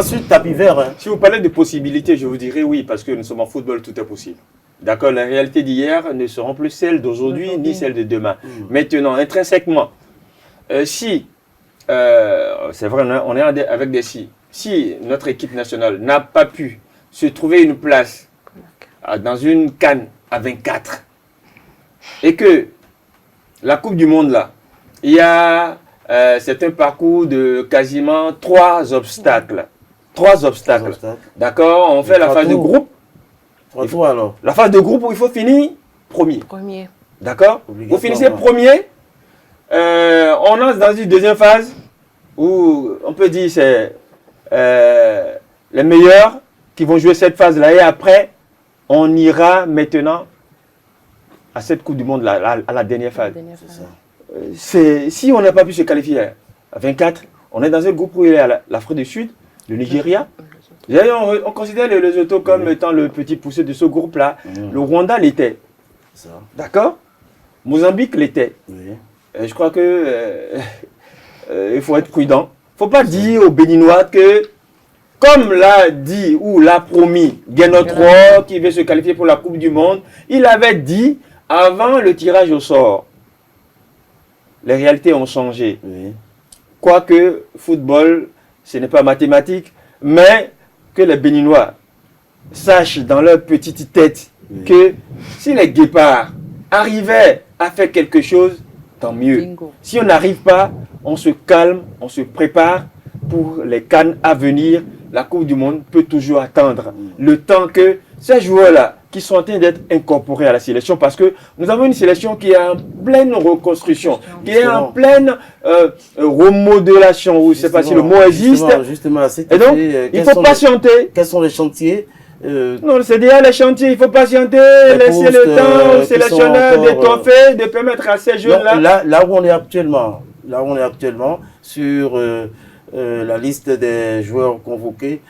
sur le tapis vert, hein. Si vous parlez de possibilités, je vous dirais oui, parce que nous sommes en football, tout est possible. D'accord, la réalité d'hier ne seront plus celles d'aujourd'hui ni celles de demain. Maintenant, intrinsèquement, c'est vrai, on est avec des si notre équipe nationale n'a pas pu se trouver une place dans une CAN à 24 et que la Coupe du Monde là, il y a c'est un parcours de quasiment 3 obstacles. 3 obstacles. D'accord, on fait la phase de groupe. Alors. La phase de groupe où il faut finir premier. D'accord. Vous finissez premier. On entre dans une deuxième phase où on peut dire c'est les meilleurs qui vont jouer cette phase-là. Et après, on ira maintenant à cette Coupe du Monde, là, à la dernière phase. Si on n'a pas pu se qualifier à 24, on est dans un groupe où il y a l'Afrique du Sud, le Nigeria. On considère le Lesotho comme étant le petit poussé de ce groupe-là. Le Rwanda l'était. D'accord. Mozambique l'était. Je crois que il faut être prudent. Il ne faut pas dire aux Béninois que, comme l'a dit ou l'a promis Guénotro, qui veut se qualifier pour la Coupe du Monde, il avait dit avant le tirage au sort. Les réalités ont changé. Quoique, football, ce n'est pas mathématique, mais que les Béninois sachent dans leur petite tête que si les Guépards arrivaient à faire quelque chose, tant mieux. Bingo. Si on n'arrive pas, on se calme, on se prépare pour les CAN à venir. La Coupe du Monde peut toujours attendre le temps que ces joueurs-là qui sont en train d'être incorporés à la sélection, parce que nous avons une sélection qui est en pleine reconstruction, qui est en pleine remodélation, ou je ne sais pas si le mot existe. Et donc, il faut patienter. Quels sont les chantiers Non, c'est déjà les chantiers, il faut patienter, laisser le temps aux sélectionneurs d'étoffer, de permettre à ces jeunes-là. Là où on est actuellement, sur la liste des joueurs convoqués,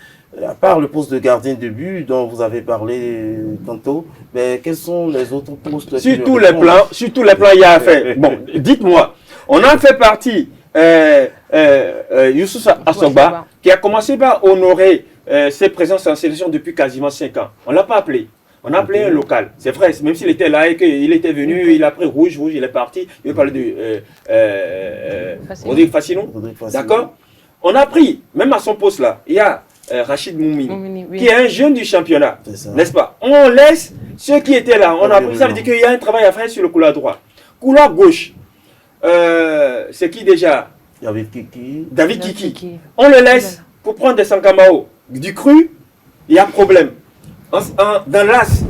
à part le poste de gardien de but dont vous avez parlé tantôt, mais quels sont les autres postes? Sur tous les plans, il y a à faire. Bon, dites-moi, on a fait partie Youssou Asogba, qui a commencé par honorer ses présences en sélection depuis quasiment 5 ans. On ne l'a pas appelé. On a appelé un local. C'est vrai, même s'il était là et qu'il était venu, il a pris rouge, il est parti. Il veut parler de Rodrigue Fassino. D'accord? On a pris, même à son poste là, il y a Rachid Moumini, qui est un jeune du championnat, n'est-ce pas? On laisse ceux qui étaient là. On a pris, ça veut dire qu'il y a un travail à faire sur le couloir droit. Couloir gauche, c'est qui déjà? David Kiki. David Kiki. On le laisse pour prendre des Sankamao. Du cru, il y a problème. Dans l'as,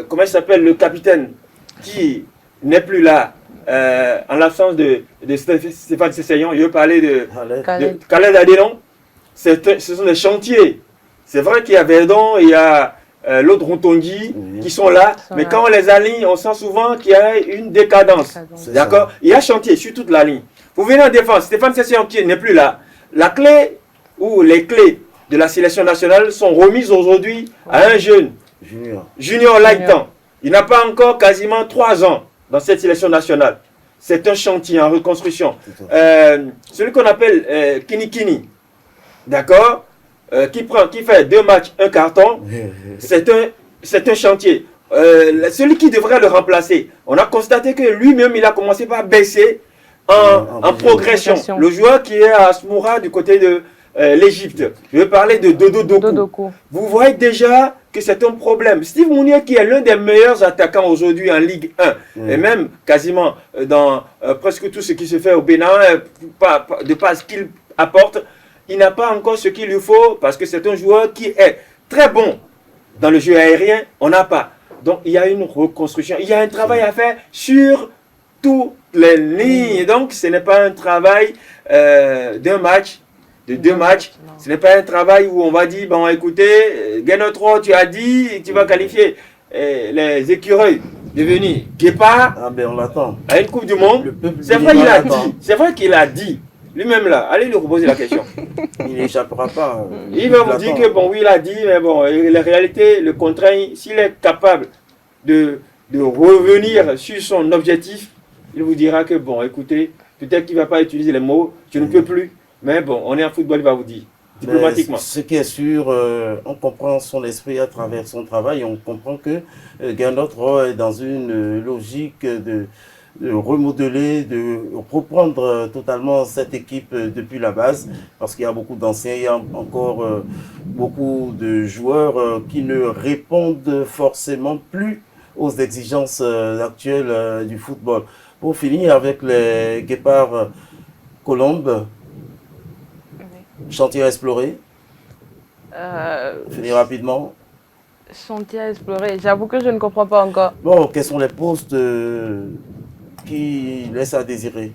comment il s'appelle, le capitaine qui n'est plus là, en l'absence de Stéphane Sessayon, je veux parler de Khaled Adénon. Ce sont des chantiers. C'est vrai qu'il y a Verdon, il y a l'autre Rontongi qui sont là, mais quand on les aligne, on sent souvent qu'il y a une décadence. D'accord? Il y a chantier sur toute la ligne. Vous venez en défense, Stéphane Sessayon qui n'est plus là. La clé ou les clés de la sélection nationale sont remises aujourd'hui à un jeune, Junior Laitan. Il n'a pas encore quasiment 3 ans dans cette sélection nationale. C'est un chantier en reconstruction. Celui qu'on appelle Kini, d'accord, qui fait 2 matchs, 1 carton, c'est un chantier. Celui qui devrait le remplacer, on a constaté que lui-même, il a commencé par baisser en progression. Le joueur qui est à Smoura du côté de l'Égypte. Je vais parler de Dodo Doku. Vous voyez déjà que c'est un problème. Steve Mounier, qui est l'un des meilleurs attaquants aujourd'hui en Ligue 1, et même quasiment dans presque tout ce qui se fait au Bénin, de par ce qu'il apporte, il n'a pas encore ce qu'il lui faut, parce que c'est un joueur qui est très bon dans le jeu aérien, on n'a pas. Donc il y a une reconstruction, il y a un travail à faire sur toutes les lignes. Donc ce n'est pas un travail d'un match, de 2 matchs. Ce n'est pas un travail où on va dire, bon écoutez, Guénotro, tu as dit, tu vas qualifier les écureuils devenir Guépard on l'attend. À une Coupe du Monde. C'est vrai qu'il a dit. Lui-même là, allez lui reposer la question. Il n'échappera pas. Il va vous dire que bon, oui, il a dit, mais bon, la réalité le contraint. S'il est capable de revenir sur son objectif, il vous dira que bon, écoutez, peut-être qu'il ne va pas utiliser les mots, je ne peux plus. Mais bon, on est en football, il va vous dire, diplomatiquement. Ce qui est sûr, on comprend son esprit à travers son travail. On comprend que Gernot Rohr est dans une logique de remodeler, de reprendre totalement cette équipe depuis la base, parce qu'il y a beaucoup d'anciens, il y a encore beaucoup de joueurs qui ne répondent forcément plus aux exigences actuelles du football. Pour finir avec les Guépards Colombes, chantier à explorer. Finir rapidement. Chantier à explorer, j'avoue que je ne comprends pas encore. Bon, quels sont les postes qui laisse à désirer?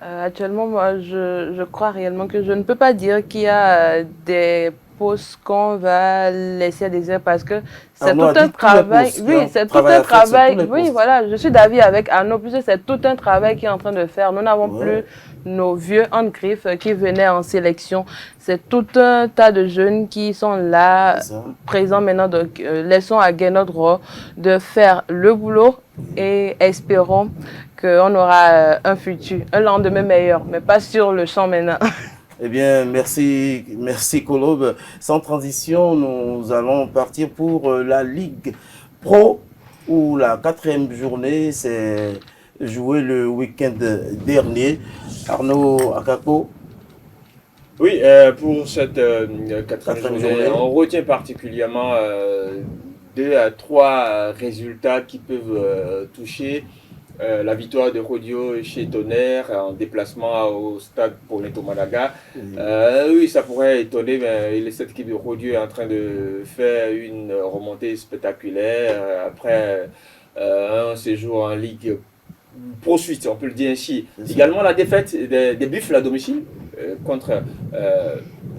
Actuellement, moi, je crois réellement que je ne peux pas dire qu'il y a des postes qu'on va laisser à désirer parce que c'est tout un travail. Oui, c'est tout un travail. Oui, voilà, je suis d'avis avec Arnaud, puisque c'est tout un travail qu'il est en train de faire. Nous n'avons plus nos vieux en griffe qui venaient en sélection. C'est tout un tas de jeunes qui sont là, présents maintenant. Donc, laissons à Gernot Rohr de faire le boulot et espérons qu'on aura un futur, un lendemain meilleur, mais pas sur le champ maintenant. Eh bien, merci Colombe. Sans transition, nous allons partir pour la Ligue Pro, où la 4e journée s'est jouée le week-end dernier. Arnaud Akako. Oui, pour cette 4e journée, on retient particulièrement 2 à 3 résultats qui peuvent toucher. La victoire de Rodio chez Tonnerre en déplacement au stade Poneto Malaga. Oui, ça pourrait étonner, mais cette équipe de Rodio est en train de faire une remontée spectaculaire après un séjour en Ligue Pro Suisse, on peut le dire ainsi. Également la défaite des Buffles à domicile contre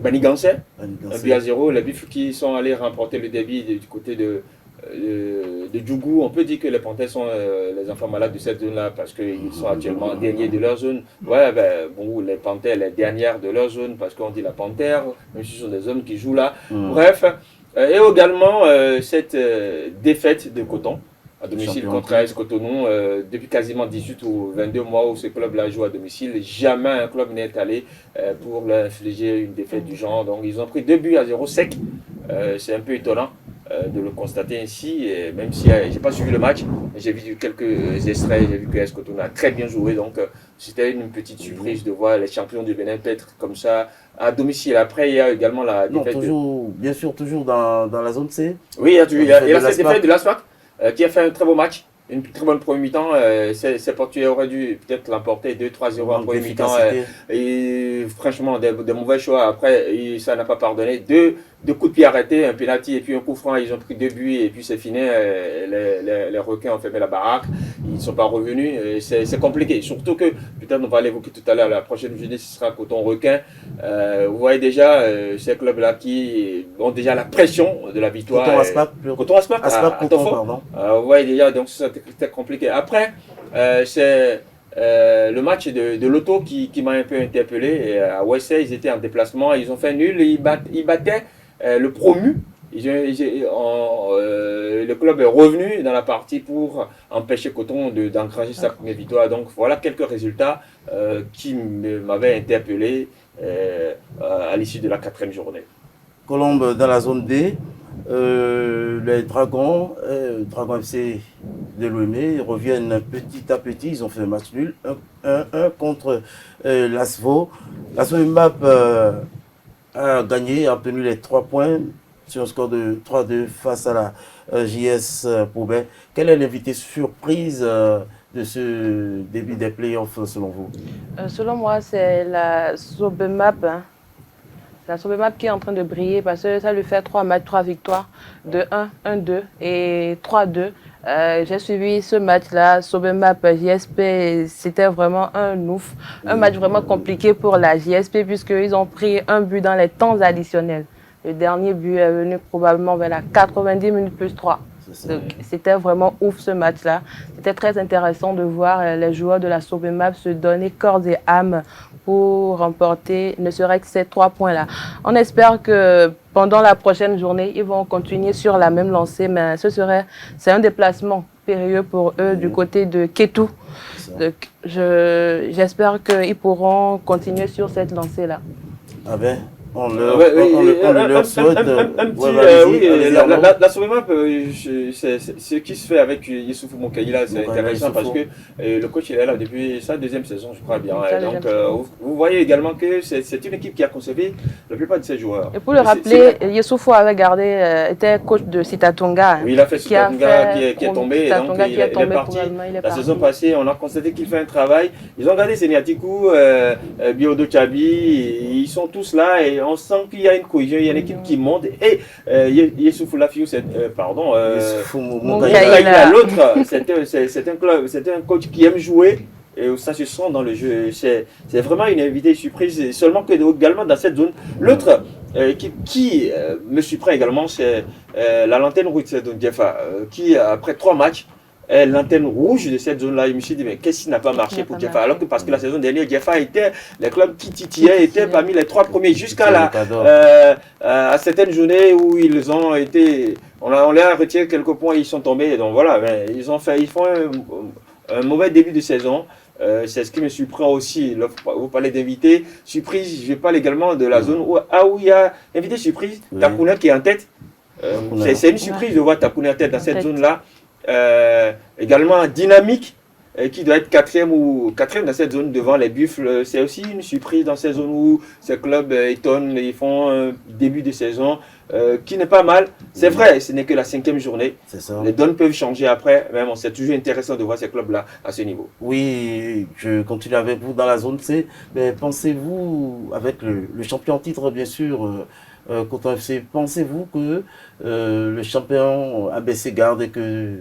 Banigansé, 1-0. Les Buffles qui sont allés remporter le derby du côté de Djougou. On peut dire que les Panthères sont les enfants malades de cette zone-là parce qu'ils sont actuellement derniers de leur zone. Ouais, bon, les Panthères, les dernières de leur zone parce qu'on dit la Panthère, même si ce sont des hommes qui jouent là. Bref, et également cette défaite de Coton à domicile contre AS Cotonou depuis quasiment 18 ou 22 mois où ce club-là joue à domicile. Jamais un club n'est allé pour leur infliger une défaite du genre. Donc ils ont pris 2-0 sec. C'est un peu étonnant de le constater ainsi, et même si je n'ai pas suivi le match, j'ai vu quelques extraits, j'ai vu que AS Cotonou a très bien joué, donc c'était une petite surprise de voir les champions du Bénin être comme ça à domicile. Après, il y a également la défaite. Bien sûr, toujours dans la zone C. Oui, il y a cette défaite de l'ASFAC qui a fait un très beau match. Une très bonne première mi-temps. Ces Portugais auraient dû peut-être l'emporter 2-3-0 en première mi-temps. Et franchement, des mauvais choix. Après, ça n'a pas pardonné. Deux coups de pied arrêtés, un penalty et puis un coup franc. Ils ont pris 2 buts et puis c'est fini. Les requins ont fermé la baraque. Ils ne sont pas revenus. C'est compliqué. Surtout que, peut-être on va l'évoquer tout à l'heure, la prochaine journée, ce sera Coton Requin. Vous voyez déjà ces clubs-là qui ont déjà la pression de la victoire. Coton Aspac, pardon. Vous voyez déjà, donc c'était compliqué. Après, c'est le match de Lotto qui m'a un peu interpellé. Et à Wessay, ils étaient en déplacement, ils ont fait nul, ils battaient le promu. Le club est revenu dans la partie pour empêcher Coton d'engranger sa première victoire. Donc voilà quelques résultats qui m'avaient interpellé à l'issue de la 4e journée. Colombe dans la zone D. Les Dragons FC de Lomé reviennent petit à petit. Ils ont fait un match nul 1-1 contre l'Asvo. L'Asvo Map a gagné, a obtenu les 3 points sur un score de 3-2 face à la JS Poubet. Quelle est l'invité surprise de ce début des playoffs selon vous? Selon moi, c'est la Sobemap. La Sobemap qui est en train de briller parce que ça lui fait 3 matchs, 3 victoires, de 1-1-2 et 3-2. J'ai suivi ce match-là, Sobemap JSP, c'était vraiment un ouf. Un match vraiment compliqué pour la JSP puisqu'ils ont pris un but dans les temps additionnels. Le dernier but est venu probablement vers la 90 minutes plus 3. C'était vraiment ouf ce match-là. C'était très intéressant de voir les joueurs de la Sobemap se donner corps et âme pour remporter ne serait-ce que ces 3 points-là. On espère que pendant la prochaine journée, ils vont continuer sur la même lancée, mais c'est un déplacement périlleux pour eux du côté de Kétou. Donc, j'espère qu'ils pourront continuer sur cette lancée-là. Ah ben, on leur souhaite. La Sobemap, ce qui se fait avec Youssoufou Mokaïla, c'est intéressant parce que le coach il est là depuis sa 2e saison, je crois bien. Donc, vous voyez également que c'est une équipe qui a conservé la plupart de ses joueurs. Et pour le rappeler, Youssoufou avait était coach de Sitatonga. Oui, il a fait Sitatonga qui est tombé. Donc, il est parti. La saison passée, on a constaté qu'il fait un travail. Ils ont gardé Seniatikou, Biodo Chabi, ils sont tous là et on sent qu'il y a une cohésion, il y a une équipe qui monte. Et Youssoufou Lafiou, l'autre, c'est un coach qui aime jouer. Et ça se sent dans le jeu. C'est vraiment une invitée surprise. Seulement que également dans cette zone, l'autre qui me surprend également, c'est la lanterne rouge de Djefa, qui après 3 matchs, l'antenne rouge de cette zone-là. Je me suis dit, mais qu'est-ce qui n'a pas marché pour Djefa? Alors que parce que la saison dernière, Djefa était, les clubs qui titillaient étaient parmi les 3 premiers jusqu'à à certaines journées où ils ont été, on les a retiré quelques points, ils sont tombés. Donc voilà, ils font un mauvais début de saison. C'est ce qui me surprend aussi. Vous parlez d'invités surprise. Je parle également de la zone où il y a invité surprise. Takuna qui est en tête. C'est une surprise de voir Takuna en tête dans cette zone-là. Également dynamique qui doit être 4e dans cette zone devant les Buffles. C'est aussi une surprise dans cette zone où ces clubs étonnent, ils font un début de saison qui n'est pas mal. C'est vrai, ce n'est que la 5e journée. Les donnes peuvent changer après, mais bon, c'est toujours intéressant de voir ces clubs-là à ce niveau. Oui, je continue avec vous dans la zone C. Mais pensez-vous, avec le champion en titre, bien sûr, Coton FC, pensez-vous que le champion a baissé garde et que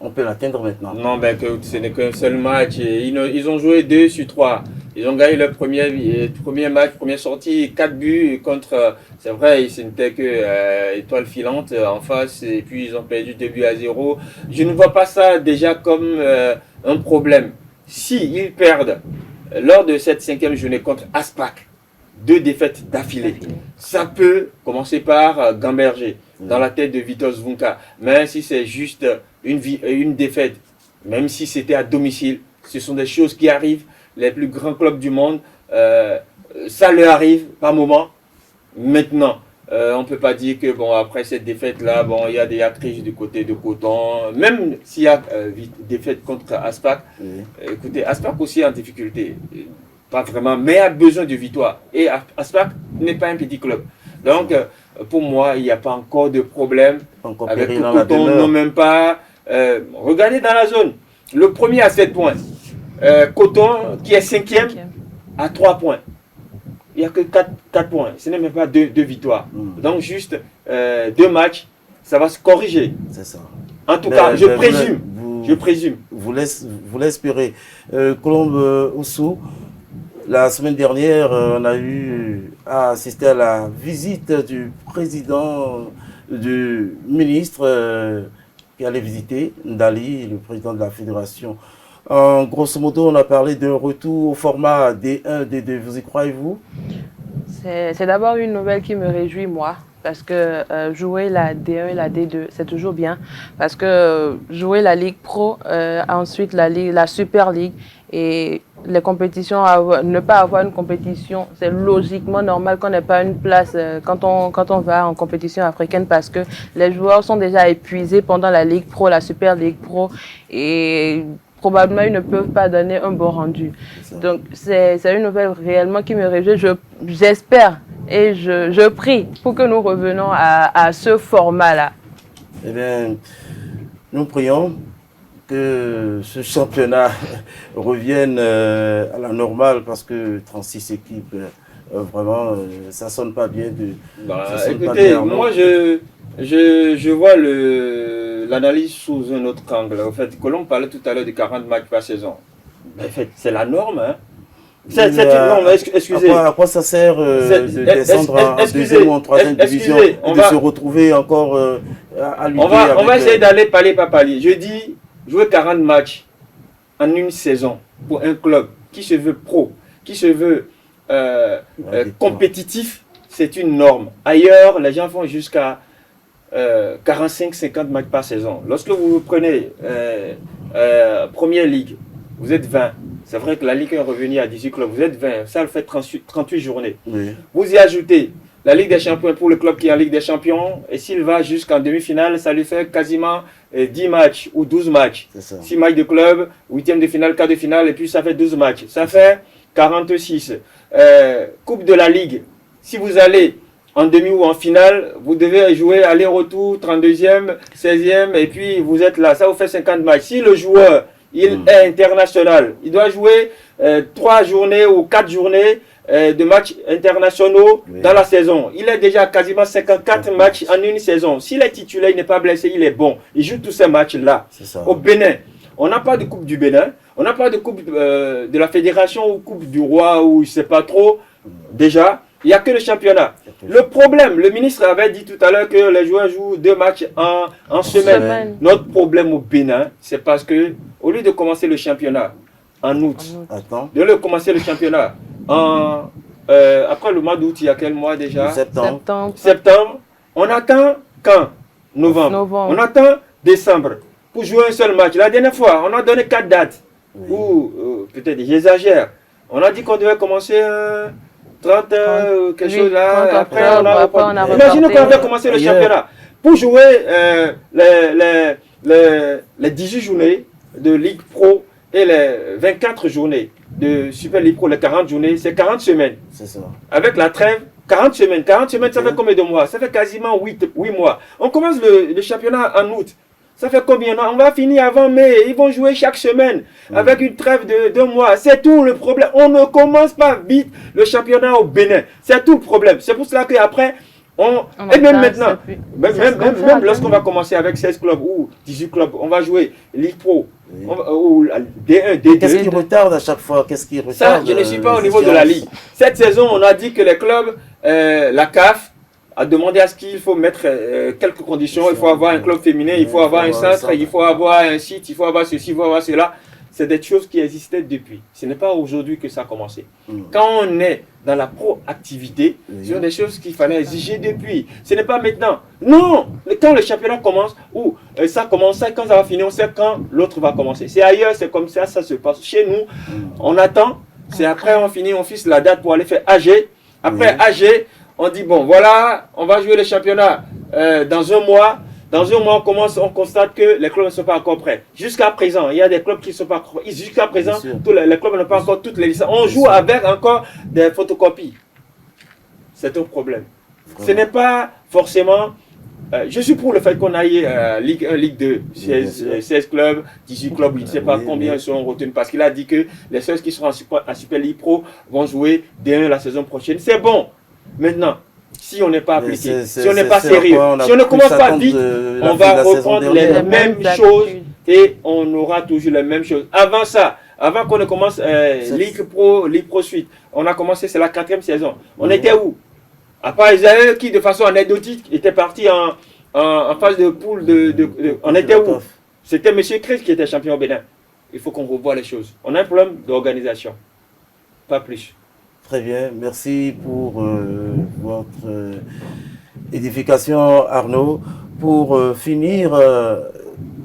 on peut l'atteindre maintenant? Non, ben que ce n'est qu'un seul match. Ils ont joué 2 sur 3. Ils ont gagné leur premier match, première sortie, 4 buts contre, c'est vrai, ce n'était que Étoile Filante en face, et puis ils ont perdu 2-0. Je ne vois pas ça déjà comme un problème. S'ils perdent lors de cette 5e journée contre Aspac, 2 défaites d'affilée, ça peut commencer par gamberger dans la tête de Vitos Vunka. Mais si c'est juste une défaite, même si c'était à domicile, ce sont des choses qui arrivent. Les plus grands clubs du monde, ça leur arrive par moment. Maintenant, on ne peut pas dire que bon, après cette défaite-là, bon, il y a des actrices du côté de Coton. Même s'il y a défaite contre Aspac, écoutez, Aspac aussi est en difficulté. Pas vraiment, mais a besoin de victoire. Et Aspac n'est pas un petit club. Donc, pour moi, il n'y a pas encore de problème avec Coton, non même pas. Regardez dans la zone. Le premier à 7 points. Coton, qui est 5e, à 3 points. Il n'y a que 4 points. Ce n'est même pas 2 victoires. Donc, juste 2 matchs, ça va se corriger. C'est ça. En tout cas, je présume. Vous l'espérez. Colombe Oussou, la semaine dernière, on a eu à assister à la visite du président, du ministre qui allait visiter Ndali, le président de la fédération. Grosso modo, on a parlé d'un retour au format D1, D2. Vous y croyez-vous? C'est d'abord une nouvelle qui me réjouit, moi. Parce que jouer la D1 et la D2, c'est toujours bien. Parce que jouer la Ligue Pro, ensuite la Super League et les compétitions, ne pas avoir une compétition, c'est logiquement normal qu'on n'ait pas une place quand on va en compétition africaine parce que les joueurs sont déjà épuisés pendant la Ligue Pro, la Super League Pro et probablement ils ne peuvent pas donner un bon rendu. Donc c'est une nouvelle réellement qui me réjouit. J'espère et je prie pour que nous revenons à ce format-là. Eh bien, nous prions que ce championnat revienne à la normale parce que 36 équipes, vraiment, ça ne sonne pas bien. Écoutez, moi je vois l'analyse sous un autre angle. En fait, Colombe parlait tout à l'heure de 40 matchs par saison. En fait, c'est la norme. Hein. Non, excusez. À quoi ça sert de descendre en deuxième ou en troisième division et de se retrouver encore à lutter on va essayer d'aller palier par palier. Je dis, jouer 40 matchs en une saison pour un club qui se veut pro, qui se veut compétitif, c'est une norme. Ailleurs, les gens font jusqu'à 45-50 matchs par saison. Lorsque vous prenez Première Ligue, vous êtes 20. C'est vrai que la Ligue est revenue à 18 clubs. Vous êtes 20. Ça fait 38 journées. Oui. Vous y ajoutez la Ligue des Champions pour le club qui est en Ligue des Champions. Et s'il va jusqu'en demi-finale, ça lui fait quasiment 10 matchs ou 12 matchs. 6 matchs de club, 8e de finale, quart de finale, et puis ça fait 12 matchs. Ça fait 46. Coupe de la Ligue. Si vous allez en demi ou en finale, vous devez jouer aller-retour, 32e, 16e, et puis vous êtes là. Ça vous fait 50 matchs. Si le joueur il est international, il doit jouer 3 journées ou 4 journées de matchs internationaux dans la saison. Il est déjà quasiment 54 matchs en une saison. S'il est titulaire, il n'est pas blessé, il est bon. Il joue tous ces matchs-là. Au Bénin, on n'a pas de Coupe du Bénin, on n'a pas de Coupe de la Fédération ou Coupe du Roi ou je ne sais pas trop. Déjà, il n'y a que le championnat. Le problème, le ministre avait dit tout à l'heure que les joueurs jouent 2 matchs en semaine. Notre problème au Bénin, c'est parce que au lieu de commencer le championnat en août, de le commencer le championnat après le mois d'août, il y a quel mois déjà? Septembre. On attend quand? Novembre. On attend décembre pour jouer un seul match. La dernière fois, on a donné 4 dates. Ou peut-être j'exagère. On a dit qu'on devait commencer 30 quelque chose là. Après, on a reporté. Imaginez qu'on avait commencé le championnat. Pour jouer les 18 journées de Ligue Pro et les 24 journées de Super Ligue Pro, les 40 journées, c'est 40 semaines. C'est ça. Avec la trêve, 40 semaines. 40 semaines, ça fait combien de mois? Ça fait quasiment 8 mois. On commence le championnat en août. Ça fait combien? On va finir avant mai. Ils vont jouer chaque semaine avec une trêve de 2 mois. C'est tout le problème. On ne commence pas vite le championnat au Bénin. C'est tout le problème. C'est pour cela qu'après, et même maintenant, même lorsqu'on va commencer avec 16 clubs ou 18 clubs, on va jouer Ligue Pro ou D1, D2. Qu'est-ce qui retarde à chaque fois? Qu'est-ce qui retarde? Ça, je ne suis pas au niveau de la Ligue. Cette saison, on a dit que les clubs, la CAF, a demandé à ce qu'il faut mettre quelques conditions. Il faut avoir un club féminin, il faut avoir un centre, il faut avoir un site, il faut avoir ceci, il faut avoir cela. C'est des choses qui existaient depuis. Ce n'est pas aujourd'hui que ça a commencé. Quand on est dans la proactivité, ce sont des choses qu'il fallait exiger depuis. Ce n'est pas maintenant. Non! Quand le championnat commence, ou ça commence, quand ça va finir, on sait quand l'autre va commencer. C'est ailleurs, c'est comme ça se passe. Chez nous, on attend, c'est après on finit, on fixe la date pour aller faire AG. Après AG, on dit bon, voilà, on va jouer le championnat dans un mois. Dans un mois, on constate que les clubs ne sont pas encore prêts. Jusqu'à présent, il y a des clubs qui ne sont pas prêts. Jusqu'à présent, les clubs n'ont pas encore toutes les licences. On joue avec encore des photocopies. C'est un problème. Vraiment. Ce n'est pas forcément... je suis pour le fait qu'on aille Ligue 1, Ligue 2, 16 clubs, 18 clubs, je ne sais pas combien ils seront retenus. Parce qu'il a dit que les 16 qui seront en Super Ligue Pro vont jouer D1 la saison prochaine. C'est bon. Maintenant, si on n'est pas appliqué, si on n'est pas sérieux, si on ne commence pas vite, on va reprendre les mêmes choses et on aura toujours les mêmes choses. Avant ça, avant qu'on ne commence Ligue Pro Suite, on a commencé, c'est la 4e saison. On était où? À part Israël qui, de façon anecdotique, était parti en phase de poule. On était où? C'était M. Chris qui était champion au Bénin. Il faut qu'on revoie les choses. On a un problème d'organisation. Pas plus. Très bien, merci pour votre édification, Arnaud. Pour finir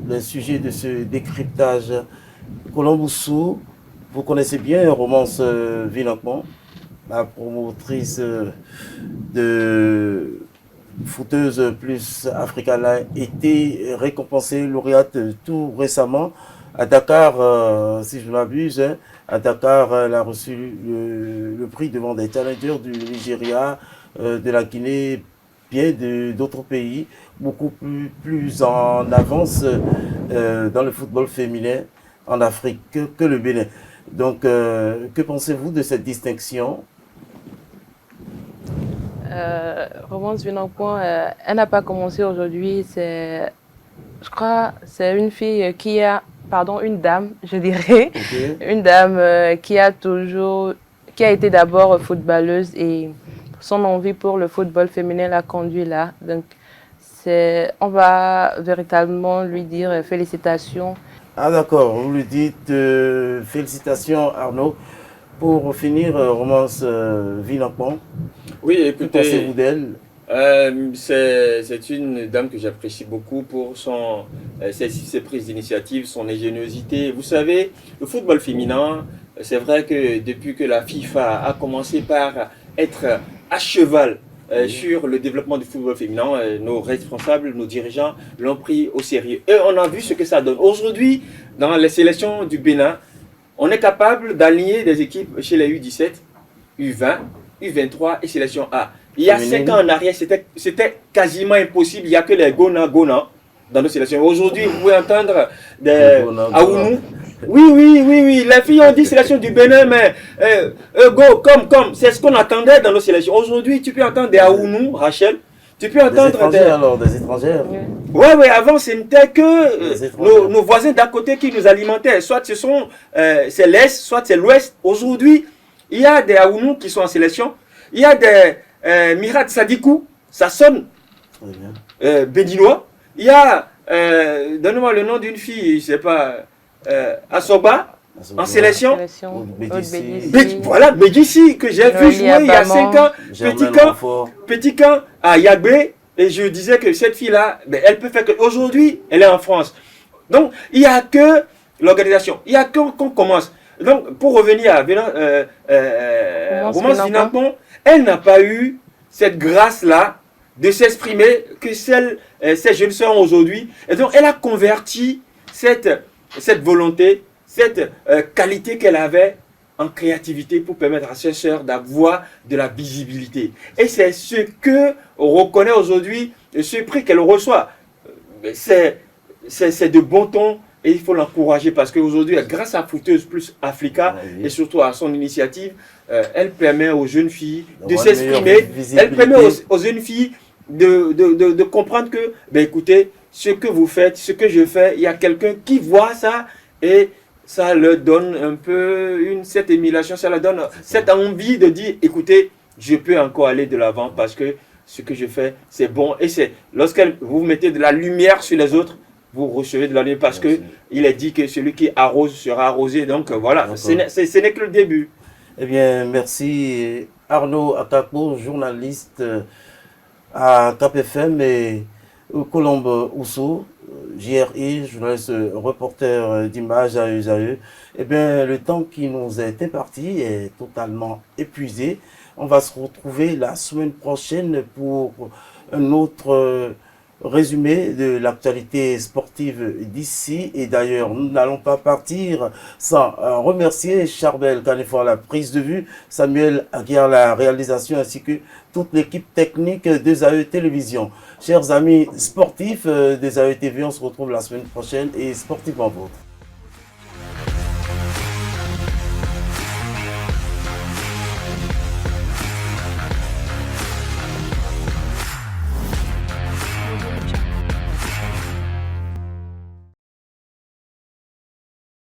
le sujet de ce décryptage, Colomboussou, vous connaissez bien Romance Vinancmont, la promotrice de Footeuse plus Africa, a été récompensée, lauréate tout récemment à Dakar, si je ne m'abuse. À Dakar, elle a reçu le prix devant des challengers du Nigeria, de la Guinée, bien d'autres pays, beaucoup plus en avance dans le football féminin en Afrique que le Bénin. Donc, que pensez-vous de cette distinction? Romance Vinancmont, elle n'a pas commencé aujourd'hui. Je crois c'est une fille qui a... Pardon, une dame, je dirais. Okay. Une dame qui a toujours qui a été d'abord footballeuse et son envie pour le football féminin l'a conduit là. Donc, on va véritablement lui dire félicitations. Ah d'accord, vous lui dites félicitations Arnaud. Pour finir, Romance Vinampon, oui, écoutez, que pensez-vous d'elle? C'est une dame que j'apprécie beaucoup pour ses prises d'initiative, son ingéniosité. Vous savez, le football féminin, c'est vrai que depuis que la FIFA a commencé par être à cheval sur le développement du football féminin, nos responsables, nos dirigeants l'ont pris au sérieux. Et on a vu ce que ça donne. Aujourd'hui, dans les sélections du Bénin, on est capable d'aligner des équipes chez les U17, U20, U23 et sélection A. Il y a 5 ans en arrière, c'était quasiment impossible. Il n'y a que les Gona dans nos sélections. Aujourd'hui, vous pouvez entendre des Aounou. Oui. Les filles ont dit sélection du Bénin, mais go, comme. C'est ce qu'on attendait dans nos sélections. Aujourd'hui, tu peux entendre des Aounou, Rachel. Tu peux entendre des étrangères. Oui, avant, ce n'était que nos voisins d'à côté qui nous alimentaient. Soit c'est l'Est, soit c'est l'Ouest. Aujourd'hui, il y a des Aounou qui sont en sélection. Il y a des Mirat Sadikou, ça sonne béninois. Il y a, donne-moi le nom d'une fille, je ne sais pas, Asoba, en sélection. Voilà, Bédissi, que j'ai vu jouer il y a 5 ans, petit camp à Yagbé. Et je disais que cette fille-là, elle peut faire que. Aujourd'hui, elle est en France. Donc, il n'y a que l'organisation. Il n'y a qu'on commence. Donc, pour revenir à Romance Vinampon, elle n'a pas eu cette grâce-là de s'exprimer que ces jeunes sœurs aujourd'hui. Et donc, elle a converti cette volonté, cette qualité qu'elle avait en créativité pour permettre à ses sœurs d'avoir de la visibilité. Et c'est ce que reconnaît aujourd'hui, ce prix qu'elle reçoit. C'est de bon ton. Et il faut l'encourager parce qu'aujourd'hui, grâce à Footeuse Plus Africa et surtout à son initiative, elle permet aux jeunes filles de s'exprimer. Elle permet aux jeunes filles de comprendre que, écoutez, ce que vous faites, ce que je fais, il y a quelqu'un qui voit ça et ça leur donne un peu cette émulation, ça leur donne cette envie de dire, écoutez, je peux encore aller de l'avant parce que ce que je fais, c'est bon. Et c'est lorsque vous mettez de la lumière sur les autres, vous recevez de la lumière parce qu'il est dit que celui qui arrose sera arrosé. Donc voilà, ce n'est que le début. Eh bien, merci Arnaud Akakpo, journaliste à Cap FM, et Colombe Ousso, JRI, journaliste reporter d'images à USAE. Eh bien, le temps qui nous est imparti est totalement épuisé. On va se retrouver la semaine prochaine pour un autre résumé de l'actualité sportive d'ici. Et d'ailleurs, nous n'allons pas partir sans remercier Charbel Canefor à la prise de vue, Samuel Aguiar la réalisation, ainsi que toute l'équipe technique des AE Télévision. Chers amis sportifs des AE TV, on se retrouve la semaine prochaine et sportivement vôtre.